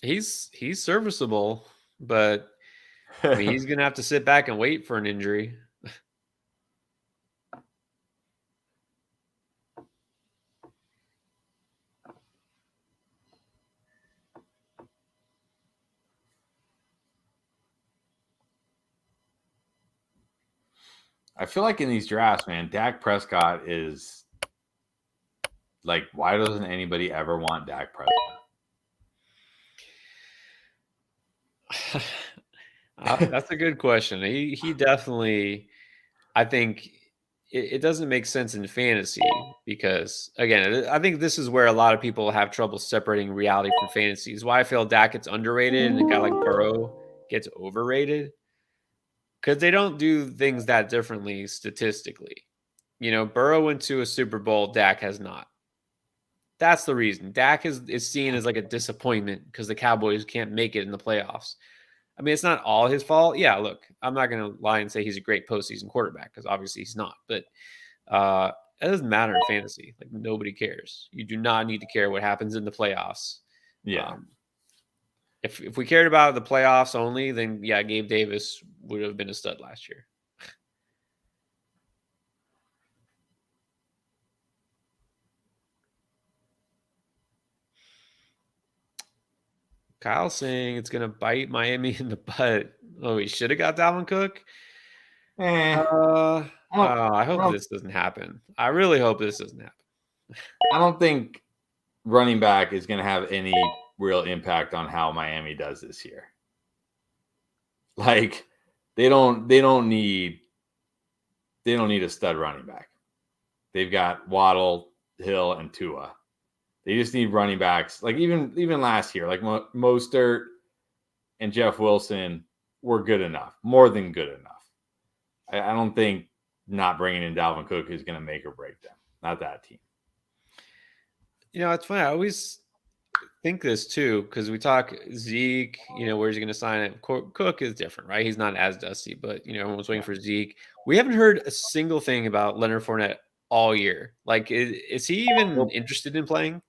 He's serviceable, but I mean, he's going to have to sit back and wait for an injury. I feel like in these drafts, man, Dak Prescott is like, why doesn't anybody ever want Dak Prescott? That's a good question. He definitely, I think it doesn't make sense in fantasy because, again, I think this is where a lot of people have trouble separating reality from fantasy. Is why I feel Dak gets underrated and a guy like Burrow gets overrated because they don't do things that differently statistically. Burrow went to a Super Bowl, Dak has not. That's the reason. Dak is seen as like a disappointment because the Cowboys can't make it in the playoffs. I mean, it's not all his fault. Yeah, look, I'm not going to lie and say he's a great postseason quarterback because obviously he's not. But it doesn't matter in fantasy. Like, nobody cares. You do not need to care what happens in the playoffs. Yeah. If we cared about the playoffs only, then yeah, Gabe Davis would have been a stud last year. Kyle saying it's going to bite Miami in the butt. Oh, he should have got Dalvin Cook. I hope this doesn't happen. I really hope this doesn't happen. I don't think running back is going to have any real impact on how Miami does this year. Like, they don't need a stud running back. They've got Waddle, Hill, and Tua. They just need running backs. Like, even last year, like Mostert and Jeff Wilson were good enough, more than good enough. I don't think not bringing in Dalvin Cook is going to make or break them. Not that team. It's funny. I always think this too because we talk Zeke. Where's he going to sign it? Cook is different, right? He's not as dusty, but everyone's waiting for Zeke. We haven't heard a single thing about Leonard Fournette all year. Like, is he even interested in playing?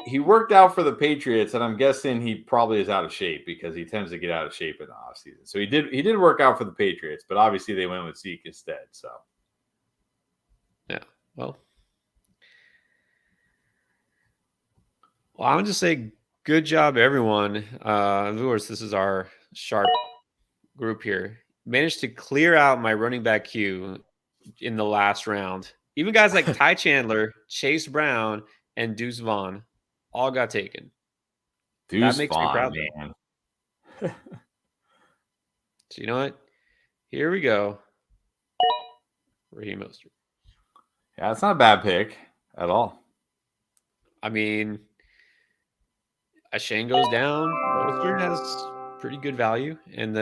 He worked out for the Patriots, and I'm guessing he probably is out of shape because he tends to get out of shape in the offseason. So he did work out for the Patriots, but obviously they went with Zeke instead. So yeah, well, I would just say good job, everyone. Of course, this is our sharp group here. Managed to clear out my running back queue in the last round. Even guys like Ty Chandler, Chase Brown, and Deuce Vaughn all got taken. Deuce that makes Vaughn, me proud, man. So you know what? Here we go. Raheem Mostert. Yeah, it's not a bad pick at all. I mean, as Shane goes down, Mostert has pretty good value, and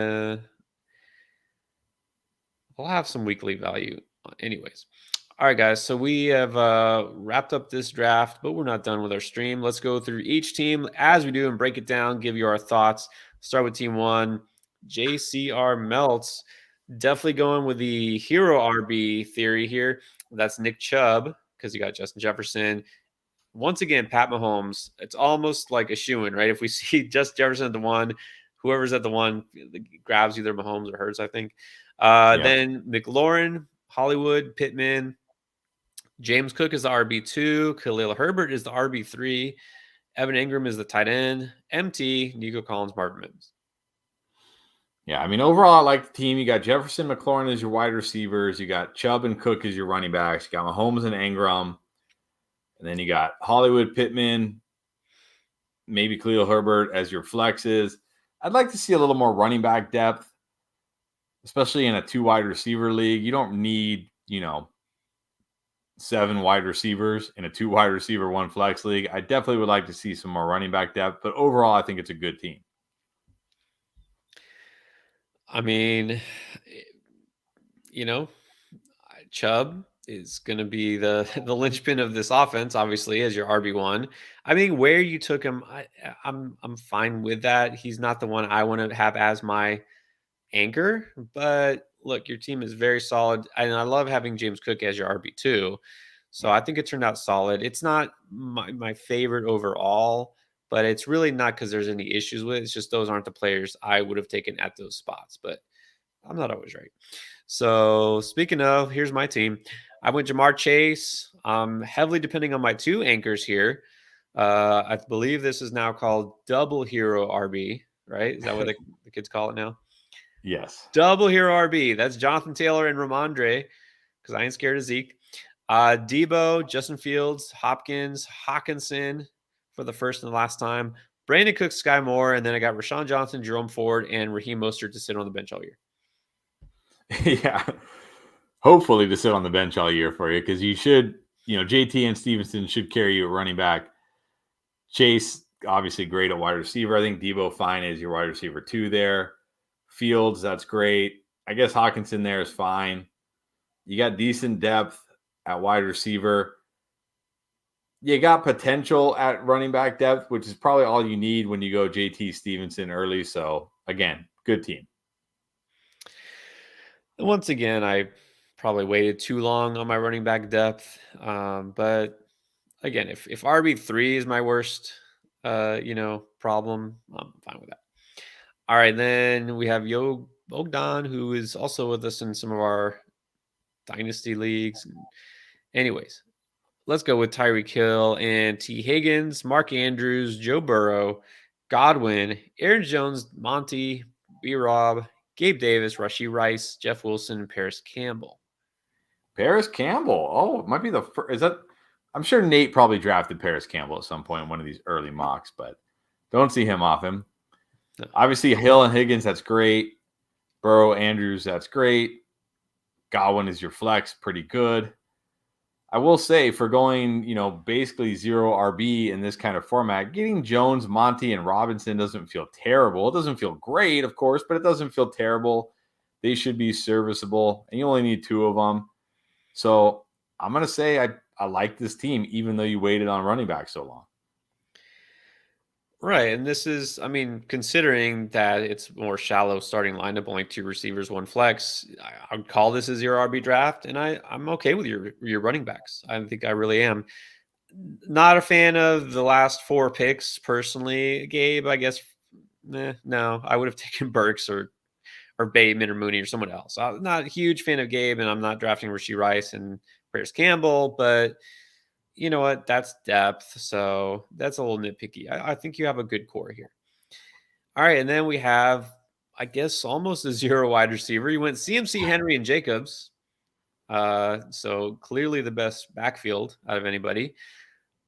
we'll have some weekly value anyways. All right, guys. So we have wrapped up this draft, but we're not done with our stream. Let's go through each team as we do and break it down, give you our thoughts. Start with team one, JCR Melts. Definitely going with the hero RB theory here. That's Nick Chubb because you got Justin Jefferson. Once again, Pat Mahomes. It's almost like a shoo-in, right? If we see just Jefferson at the one, whoever's at the one grabs either Mahomes or Hurts, I think. Then McLaurin, Hollywood, Pittman. James Cook is the RB2. Khalil Herbert is the RB3. Evan Ingram is the tight end. MT, Nico Collins, Marvin Mims. Yeah, I mean, overall, I like the team. You got Jefferson, McLaurin as your wide receivers. You got Chubb and Cook as your running backs. You got Mahomes and Ingram. And then you got Hollywood, Pittman, maybe Khalil Herbert as your flexes. I'd like to see a little more running back depth, especially in a 2 wide receiver league. You don't need, 7 wide receivers in a 2 wide receiver, 1 flex league. I definitely would like to see some more running back depth, but overall, I think it's a good team. I mean, Chubb is going to be the linchpin of this offense, obviously, as your RB1. I mean, where you took him, I'm fine with that. He's not the one I want to have as my anchor, but look, your team is very solid, and I love having James Cook as your RB2. So I think it turned out solid. It's not my favorite overall, but it's really not because there's any issues with it. It's just those aren't the players I would have taken at those spots, but I'm not always right. So speaking of, here's my team. I went Jamar Chase. Heavily depending on my 2 anchors here. I believe this is now called double hero RB, right? Is that what the kids call it now? Yes. Double hero RB. That's Jonathan Taylor and Rhamondre, because I ain't scared of Zeke. Debo, Justin Fields, Hopkins, Hawkinson for the first and the last time. Brandon Cook, Sky Moore, and then I got Rashawn Johnson, Jerome Ford, and Raheem Mostert to sit on the bench all year. Yeah. Hopefully to sit on the bench all year for you, because you should, JT and Stevenson should carry you at running back. Chase, obviously great at wide receiver. I think Debo fine is your wide receiver 2 there. Fields, that's great. I guess Hawkinson there is fine. You got decent depth at wide receiver. You got potential at running back depth, which is probably all you need when you go JT Stevenson early. So, again, good team. Once again, I probably waited too long on my running back depth. But again, if RB3 is my worst, problem, I'm fine with that. All right, then we have Bogdan, who is also with us in some of our dynasty leagues. Anyways, let's go with Tyreek Hill and T. Higgins, Mark Andrews, Joe Burrow, Godwin, Aaron Jones, Monty, B-Rob, Gabe Davis, Rashee Rice, Jeff Wilson, Paris Campbell. Paris Campbell. Oh, it might be the first. Is that? I'm sure Nate probably drafted Paris Campbell at some point in one of these early mocks, but don't see him off him. No. Obviously, Hill and Higgins, that's great. Burrow, Andrews, that's great. Godwin is your flex, pretty good. I will say, for going, basically 0 RB in this kind of format, getting Jones, Monty, and Robinson doesn't feel terrible. It doesn't feel great, of course, but it doesn't feel terrible. They should be serviceable, and you only need 2 of them. So I'm going to say I like this team, even though you waited on running back so long. Right. And this is, considering that it's more shallow starting lineup, only 2 receivers, 1 flex, I would call this a 0 RB draft. And I'm okay with your running backs. I think I really am. Not a fan of the last 4 picks personally, Gabe. I guess, no, I would have taken Burks or Bateman or Mooney or someone else. I'm not a huge fan of Gabe, and I'm not drafting Rashee Rice and Paris Campbell, but you know what? That's depth. So that's a little nitpicky. I think you have a good core here. All right. And then we have, I guess, almost a 0 wide receiver. You went CMC, Henry, and Jacobs. So clearly the best backfield out of anybody.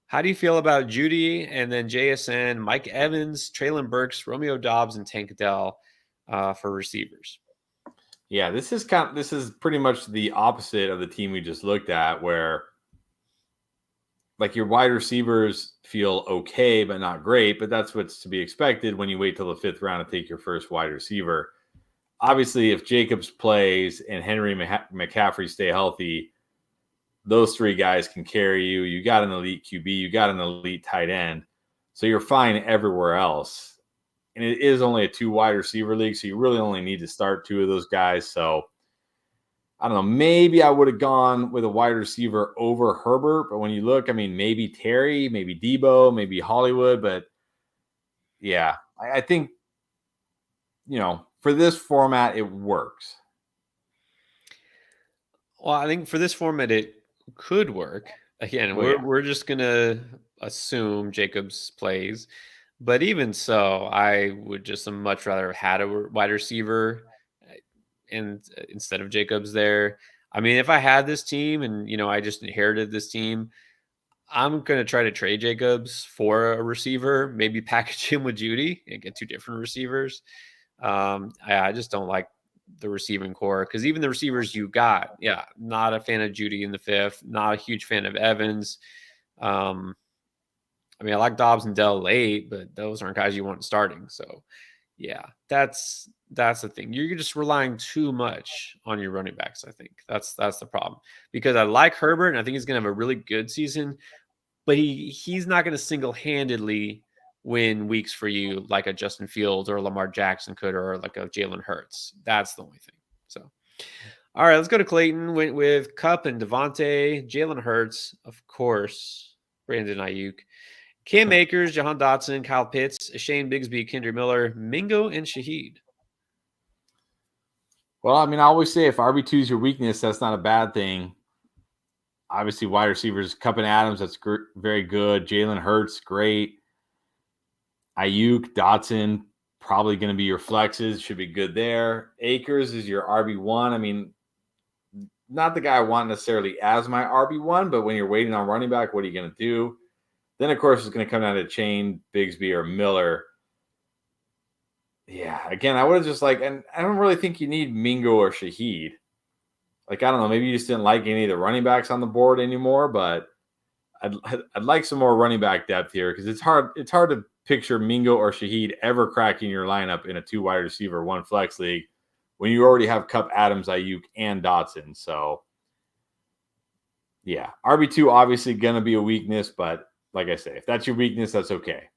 How do you feel about Judy and then JSN, Mike Evans, Treylon Burks, Romeo Doubs, and Tank Dell for receivers? Yeah, this is pretty much the opposite of the team we just looked at, where like your wide receivers feel okay, but not great. But that's what's to be expected when you wait till the 5th round to take your first wide receiver. Obviously, if Jacobs plays and Henry McCaffrey stay healthy, those 3 guys can carry you. You got an elite QB, you got an elite tight end. So you're fine everywhere else. And it is only a 2 wide receiver league, so you really only need to start 2 of those guys. So I don't know, maybe I would have gone with a wide receiver over Herbert, but when you look, maybe Terry, maybe Debo, maybe Hollywood, but yeah, I think, for this format, it works. Well, I think for this format, it could work. Again, we're just going to assume Jacobs plays. But even so, I would just much rather have had a wide receiver and instead of Jacobs there. If I had this team and, I just inherited this team, I'm going to try to trade Jacobs for a receiver, maybe package him with Judy and get 2 different receivers. I just don't like the receiving core because even the receivers you got, not a fan of Judy in the 5th, not a huge fan of Evans. I like Dobbs and Dell late, but those aren't guys you want starting. So, yeah, that's the thing. You're just relying too much on your running backs, I think. That's the problem. Because I like Herbert, and I think he's going to have a really good season, but he's not going to single-handedly win weeks for you like a Justin Fields or Lamar Jackson could or like a Jalen Hurts. That's the only thing. So, all right, let's go to Clayton. Went with Kupp and Devontae, Jalen Hurts, of course, Brandon Ayuk, Cam Akers, Jahan Dotson, Kyle Pitts, Shane Bigsby, Kendra Miller, Mingo, and Shaheed. Well, I always say if RB2 is your weakness, that's not a bad thing. Obviously, wide receivers, Kupp and Adams, that's very good. Jalen Hurts, great. Ayuk, Dotson, probably going to be your flexes. Should be good there. Akers is your RB1. I mean, not the guy I want necessarily as my RB1, but when you're waiting on running back, what are you going to do? Then, of course, it's going to come down to Chain, Bigsby, or Miller. Yeah, again, I would have just and I don't really think you need Mingo or Shaheed. I don't know, maybe you just didn't like any of the running backs on the board anymore, but I'd like some more running back depth here because it's hard to picture Mingo or Shaheed ever cracking your lineup in a 2 wide receiver, 1 flex league when you already have Kupp, Adams, Ayuk, and Dotson. So, yeah, RB2 obviously going to be a weakness, but like I say, if that's your weakness, that's okay.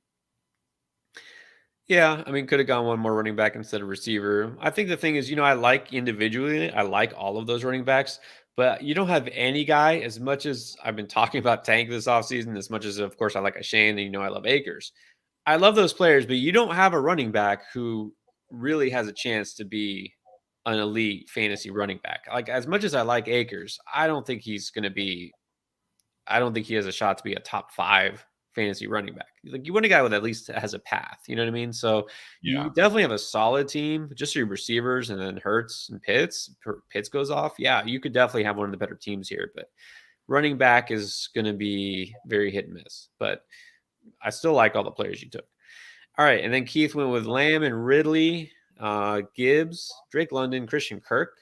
Yeah, I mean, could have gone one more running back instead of receiver. I think the thing is, I like individually, I like all of those running backs, but you don't have any guy, as much as I've been talking about Tank this offseason, as much as, of course, I like a Shane, and I love Akers. I love those players, but you don't have a running back who really has a chance to be an elite fantasy running back. Like, as much as I like Akers, I don't think he has a shot to be a top 5 fantasy running back. Like, you want a guy with at least has a path. You know what I mean? So you definitely have a solid team, just your receivers, and then Hurts and Pitts. Pitts goes off. Yeah, you could definitely have one of the better teams here, but running back is going to be very hit and miss. But I still like all the players you took. All right, and then Keith went with Lamb and Ridley, Gibbs, Drake London, Christian Kirk,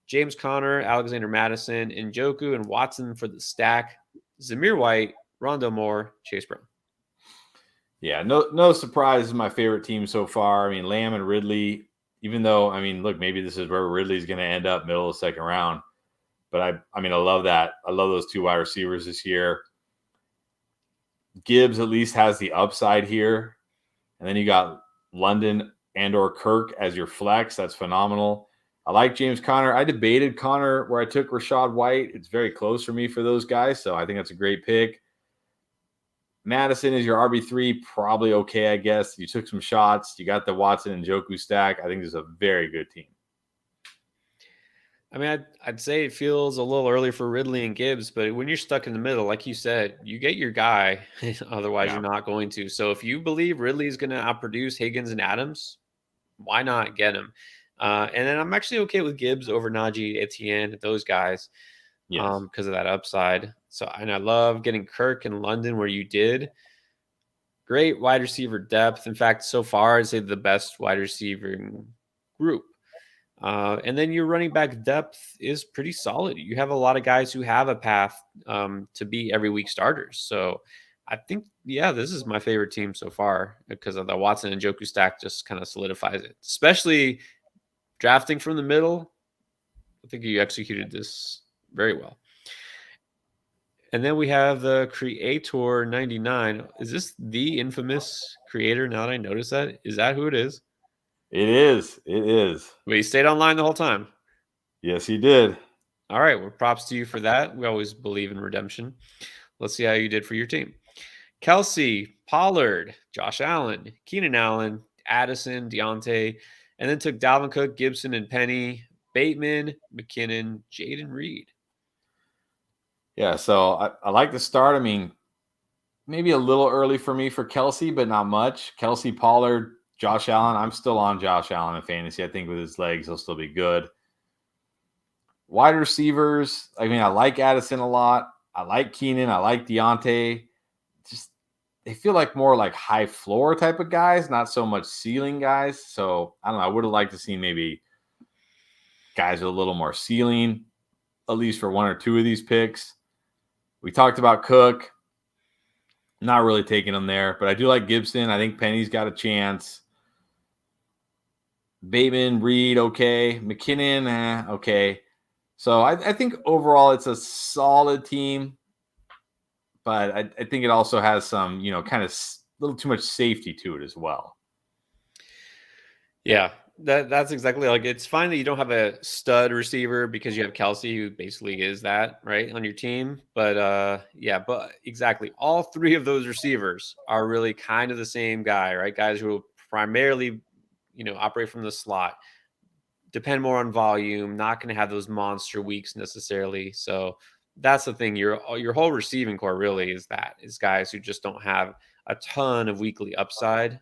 James Conner, Alexander Madison, Njoku, and Watson for the stack. Zamir White, Rondale Moore, Chase Brown. Yeah, no surprise. My favorite team so far. I mean, Lamb and Ridley, even though, look, maybe this is where Ridley's going to end up, middle of the second round. But I love that. I love those 2 wide receivers this year. Gibbs at least has the upside here. And then you got London and or Kirk as your flex. That's phenomenal. I like James Conner. I debated Conner where I took Rashad White. It's very close for me for those guys, so I think that's a great pick. Madison is your RB3, probably okay, I guess. You took some shots. You got the Watson and Njoku stack. I think this is a very good team. I mean, I'd say it feels a little early for Ridley and Gibbs, but when you're stuck in the middle, like you said, you get your guy. Otherwise, you're not going to. So if you believe Ridley is going to outproduce Higgins and Adams, why not get him? And then I'm actually okay with Gibbs over Najee, Etienne, those guys, because of that upside. So, and I love getting Kirk and London where you did. Great wide receiver depth. In fact, so far, I'd say the best wide receiver group. And then your running back depth is pretty solid. You have a lot of guys who have a path to be every week starters. So I think, this is my favorite team so far because of the Watson and Njoku stack just kind of solidifies it, especially drafting from the middle. I think you executed this very well. And then we have the Creator 99. Is this the infamous Creator? Now that I notice that, is that who it is? It is. It is. But he stayed online the whole time. Yes, he did. All right. Well, props to you for that. We always believe in redemption. Let's see how you did for your team. Kelsey, Pollard, Josh Allen, Keenan Allen, Addison, Deontay, and then took Dalvin Cook, Gibson, and Penny, Bateman, McKinnon, Jaden Reed. Yeah, so I like the start. I mean, maybe a little early for me for Kelsey, but not much. Kelsey, Pollard, Josh Allen. I'm still on Josh Allen in fantasy. I think with his legs, he'll still be good. Wide receivers. I mean, I like Addison a lot. I like Keenan. I like Deontay. Just they feel like more like high floor type of guys, not so much ceiling guys. So I don't know. I would have liked to see maybe guys with a little more ceiling, at least for 1 or 2 of these picks. We talked about Cook. Not really taking him there, but I do like Gibson. I think Penny's got a chance. Bateman, Reed, okay. McKinnon, okay. So I think overall it's a solid team, but I think it also has some, kind of a little too much safety to it as well. Yeah, that's exactly like it's fine that you don't have a stud receiver because you have Kelsey, who basically is that, right, on your team. But but exactly. All 3 of those receivers are really kind of the same guy, right? Guys who will primarily, operate from the slot, depend more on volume, not going to have those monster weeks necessarily. So that's the thing. Your whole receiving core really is guys who just don't have a ton of weekly upside.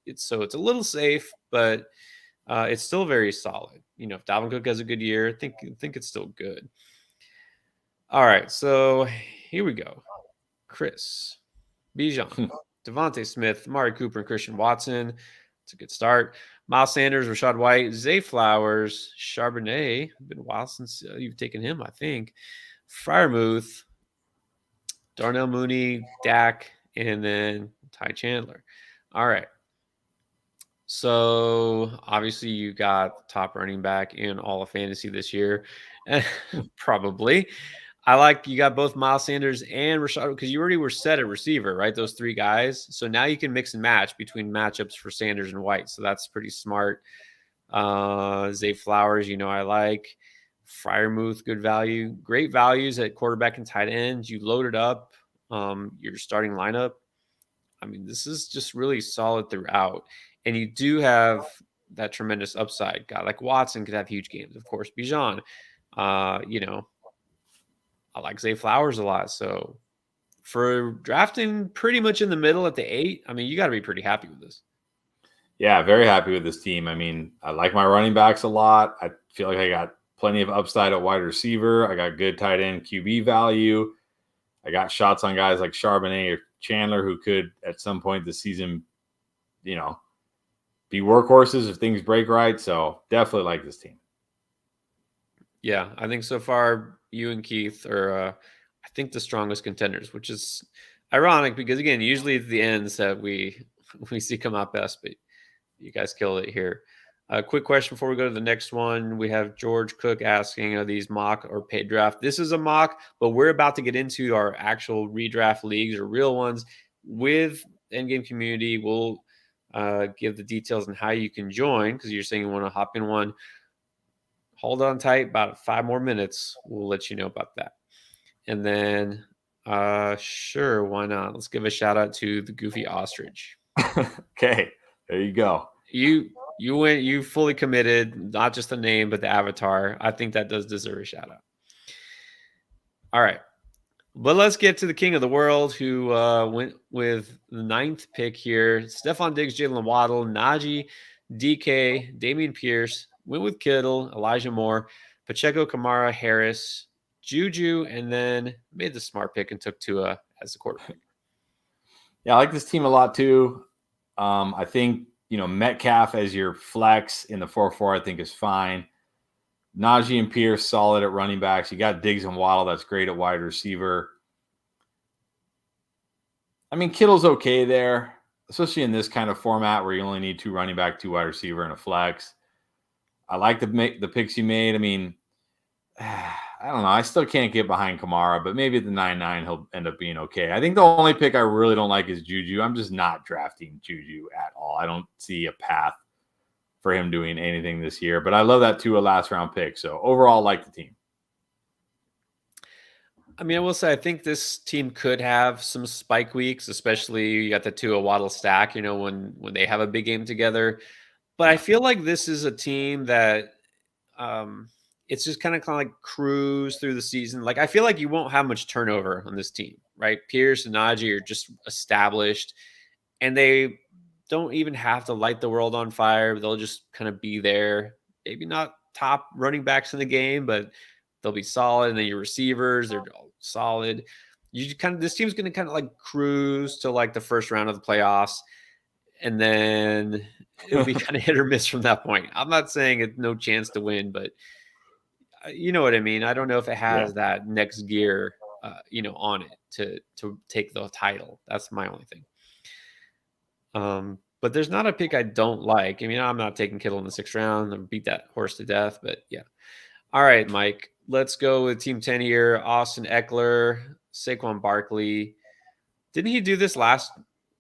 it's a little safe, but it's still very solid. If Dalvin Cook has a good year, I think it's still good. All right, so here we go. Chris, Bijan, Devontae Smith, Amari Cooper, and Christian Watson. It's a good start. Miles Sanders, Rashad White, Zay Flowers, Charbonnet. Been a while since you've taken him, I think. Freiermuth, Darnell Mooney, Dak, and then Ty Chandler. All right. So obviously you got the top running back in all of fantasy this year. Probably. I like you got both Miles Sanders and Rashad because you already were set at receiver, right? Those three guys. So now you can mix and match between matchups for Sanders and White. So that's pretty smart. Zay Flowers, I like. Freiermuth, good value. Great values at quarterback and tight ends. You loaded up your starting lineup. I mean, this is just really solid throughout. And you do have that tremendous upside. Guy like Watson could have huge games. Of course, Bijan, I like Zay Flowers a lot. So for drafting pretty much in the middle at the 8, I mean, you got to be pretty happy with this. Yeah, very happy with this team. I mean, I like my running backs a lot. I feel like I got plenty of upside at wide receiver. I got good tight end QB value. I got shots on guys like Charbonnet or Chandler who could at some point this season, be workhorses if things break right. So definitely like this team. Yeah, I think so far you and Keith are, I think, the strongest contenders, which is ironic because, again, usually it's the ends that we see come out best, but you guys killed it here. A quick question before we go to the next one. We have George Cook asking, are these mock or paid draft? This is a mock, but we're about to get into our actual redraft leagues or real ones with Endgame Community. We'll give the details on how you can join because you're saying you want to hop in one. Hold on tight, about 5 more minutes. We'll let you know about that. And then, sure, why not? Let's give a shout out to the Goofy Ostrich. Okay, there you go. You went, you fully committed, not just the name, but the avatar. I think that does deserve a shout out. All right. But let's get to the king of the world who went with the 9th pick here. Stephon Diggs, Jalen Waddle, Najee, DK, Damian Pierce, went with Kittle, Elijah Moore, Pacheco, Kamara, Harris, Juju, and then made the smart pick and took Tua as the quarterback. Yeah, I like this team a lot too. I think, Metcalf as your flex in the 4-4, I think is fine. Najee and Pierce solid at running backs. You got Diggs and Waddle. That's great at wide receiver. I mean, Kittle's okay there, especially in this kind of format where you only need 2 running back, 2 wide receiver, and a flex. I like the picks you made. I mean, I don't know. I still can't get behind Kamara, but maybe at the 9-9 he'll end up being okay. I think the only pick I really don't like is Juju. I'm just not drafting Juju at all. I don't see a path for him doing anything this year, but I love that Tua last round pick. So overall, like the team. I mean, I will say I think this team could have some spike weeks, especially you got the Tua Waddle stack, when they have a big game together. But I feel like this is a team that it's just kind of like cruise through the season. Like I feel like you won't have much turnover on this team, right? Pierce and Najee are just established, and they don't even have to light the world on fire. They'll just kind of be there. Maybe not top running backs in the game, but they'll be solid. And then your receivers, they're all solid. This team's going to kind of like cruise to like the first round of the playoffs. And then it'll be kind of hit or miss from that point. I'm not saying it's no chance to win, but you know what I mean? I don't know if it has that next gear, on it to take the title. That's my only thing. But there's not a pick I don't like. I mean, I'm not taking Kittle in the 6th round. I'll beat that horse to death, but yeah. All right, Mike, let's go with Team 10 here. Austin Eckler, Saquon Barkley. Didn't he do this last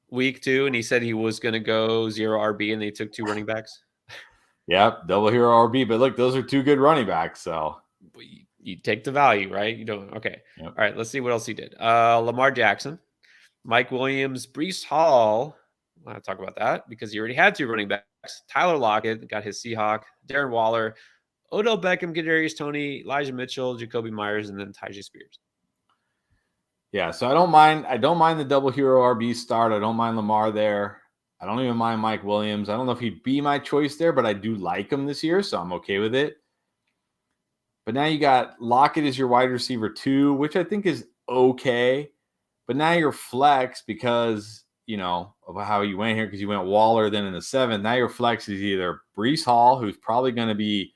week too? And he said he was going to go 0 RB and they took 2 running backs. Yep, double hero RB. But look, those are 2 good running backs. So you take the value, right? You don't. Okay. Yep. All right, let's see what else he did. Lamar Jackson, Mike Williams, Breece Hall. I want to talk about that because he already had 2 running backs. Tyler Lockett got his Seahawk, Darren Waller, Odell Beckham, Kadarius Toney, Elijah Mitchell, Jacoby Myers, and then Tyjae Spears. Yeah, so I don't mind the double hero RB start. I don't mind Lamar there. I don't even mind Mike Williams. I don't know if he'd be my choice there, but I do like him this year, so I'm okay with it. But now you got Lockett as your wide receiver 2, which I think is okay. But now you're flex because, of how you went here, because you went Waller then in the 7th. Now your flex is either Breece Hall, who's probably going to be,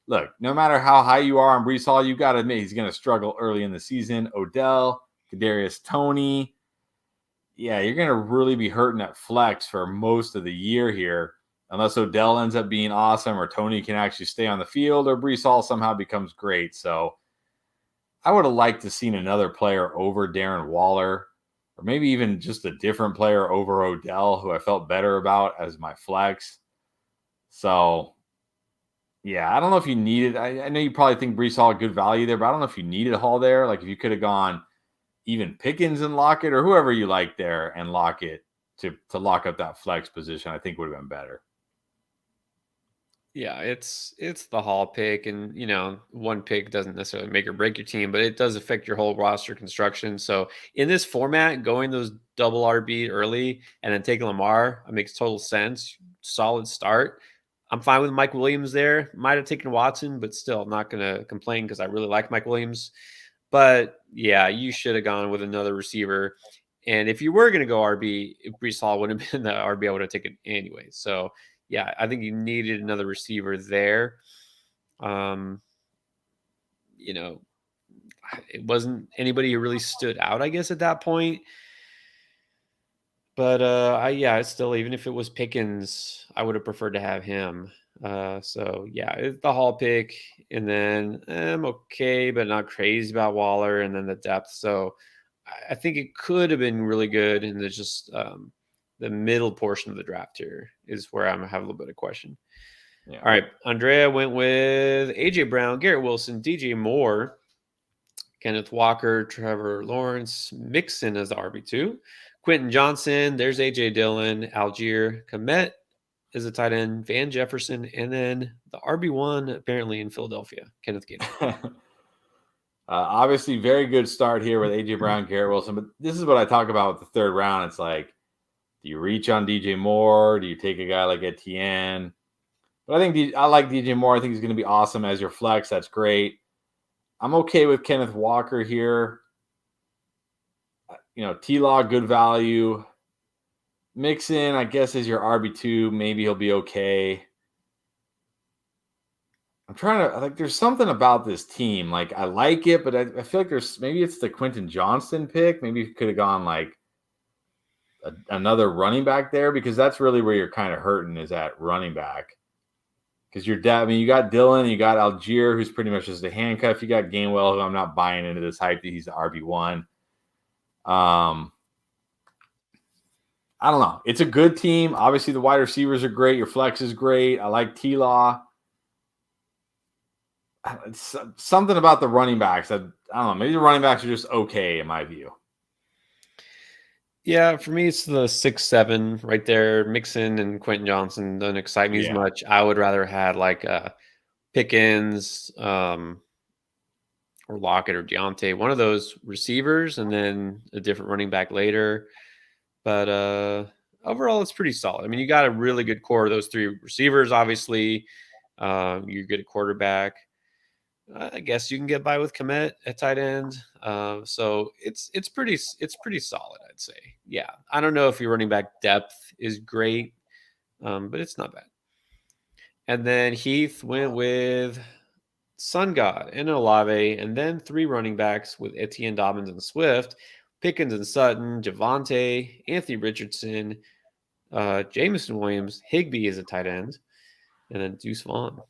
look, no matter how high you are on Breece Hall, you got to admit he's going to struggle early in the season. Odell, Kadarius Toney. Yeah, you're going to really be hurting at flex for most of the year here, unless Odell ends up being awesome or Toney can actually stay on the field or Breece Hall somehow becomes great. So I would have liked to seen another player over Darren Waller, or maybe even just a different player over Odell, who I felt better about as my flex. So, yeah, I don't know if you needed – I know you probably think Breece Hall good value there, but I don't know if you needed Hall there. Like if you could have gone even Pickens and Lockett or whoever you like there and Lockett to lock up that flex position, I think would have been better. Yeah, it's the Hall pick, and one pick doesn't necessarily make or break your team, but it does affect your whole roster construction. So in this format, going those double RB early and then taking Lamar, it makes total sense. Solid start. I'm fine with Mike Williams there. Might have taken Watson, but still not going to complain because I really like Mike Williams. But yeah, you should have gone with another receiver. And if you were going to go RB, if Breece Hall would have been the RB, I would have taken anyway. So yeah, I think you needed another receiver there. It wasn't anybody who really stood out, I guess, at that point. But it's still, even if it was Pickens, I would have preferred to have him. So yeah, it's the Hall pick, and then I'm okay, but not crazy about Waller, and then the depth. So I think it could have been really good, and there's just the middle portion of the draft here is where I'm have a little bit of question. Yeah. All right, Andrea went with AJ Brown, Garrett Wilson, DJ Moore, Kenneth Walker, Trevor Lawrence, Mixon as the RB2, Quentin Johnson. There's AJ Dillon, Algier, Komet is a tight end, Van Jefferson, and then the RB1 apparently in Philadelphia, Kenneth Gainwell. Obviously, very good start here with AJ Brown, Garrett Wilson. But this is what I talk about with the third round. It's like, do you reach on DJ Moore? Do you take a guy like Etienne? But I like DJ Moore. I think he's going to be awesome as your flex. That's great. I'm okay with Kenneth Walker here. T-Law, good value. Mixon, I guess, is your RB2. Maybe he'll be okay. I'm trying to, there's something about this team. Like, I like it, but I feel like maybe it's the Quentin Johnston pick. Maybe you could have gone like another running back there, because that's really where you're kind of hurting, is at running back. Because you got Dillon, you got Algier, who's pretty much just a handcuff. You got Gainwell, who I'm not buying into this hype that he's the RB1. I don't know. It's a good team. Obviously, the wide receivers are great. Your flex is great. I like T-Law. It's something about the running backs. I don't know. Maybe the running backs are just okay in my view. Yeah, for me, it's the 6-7 right there. Mixon and Quentin Johnson don't excite me as much. I would rather have like Pickens or Lockett or Deontay, one of those receivers, and then a different running back later. But overall, it's pretty solid. I mean, you got a really good core of those three receivers, obviously. You're good at quarterback. I guess you can get by with Komet at tight end. So it's pretty solid, I'd say. Yeah. I don't know if your running back depth is great, but it's not bad. And then Heath went with Sun God and Olave, and then 3 running backs with Etienne, Dobbins, and Swift, Pickens and Sutton, Javonte, Anthony Richardson, Jameson Williams, Higbee is a tight end, and then Deuce Vaughn.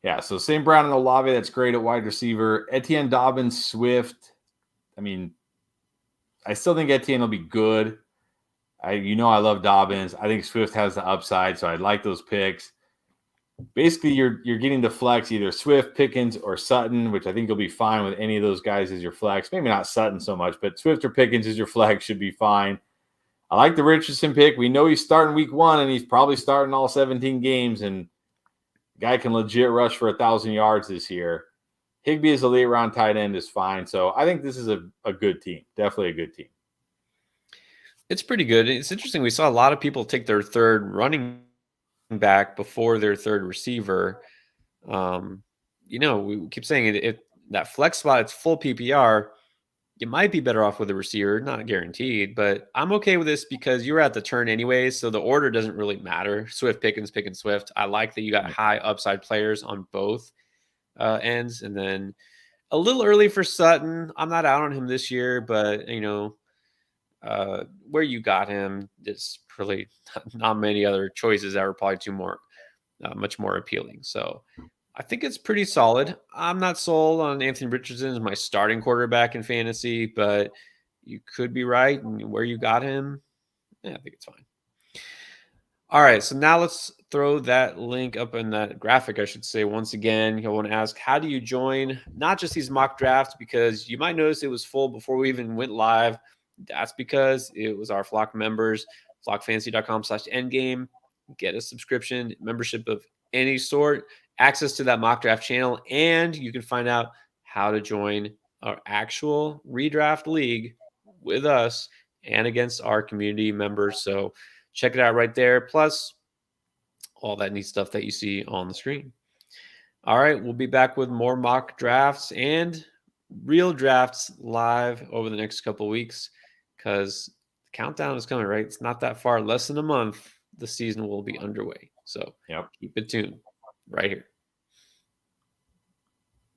Yeah, so St. Brown and Olave, that's great at wide receiver. Etienne, Dobbins, Swift. I mean, I still think Etienne will be good. I love Dobbins. I think Swift has the upside, so I like those picks. Basically, you're getting to flex either Swift, Pickens, or Sutton, which I think you'll be fine with any of those guys as your flex. Maybe not Sutton so much, but Swift or Pickens as your flex should be fine. I like the Richardson pick. We know he's starting week 1, and he's probably starting all 17 games, and guy can legit rush for 1,000 yards this year. Higbee as a late round tight end is fine. So I think this is a good team. Definitely a good team. It's pretty good. It's interesting. We saw a lot of people take their third running back before their third receiver. We keep saying it. If that flex spot, it's full PPR. You might be better off with a receiver, not guaranteed, but I'm okay with this because you're at the turn anyways, so the order doesn't really matter. Swift, Pickens, Swift. I like that you got high upside players on both ends, and then a little early for Sutton. I'm not out on him this year, but where you got him, there's really not many other choices that were probably much more appealing. So I think it's pretty solid. I'm not sold on Anthony Richardson as my starting quarterback in fantasy, but you could be right. And where you got him, I think it's fine. All right, so now let's throw that link up in that graphic, I should say. Once again, you'll want to ask, how do you join not just these mock drafts? Because you might notice it was full before we even went live. That's because it was our Flock members, flockfantasy.com/endgame. Get a subscription, membership of any sort, access to that mock draft channel, and you can find out how to join our actual redraft league with us and against our community members. So check it out right there. Plus all that neat stuff that you see on the screen. All right, we'll be back with more mock drafts and real drafts live over the next couple of weeks because the countdown is coming, right? It's not that far, less than a month. The season will be underway. So keep it tuned right here.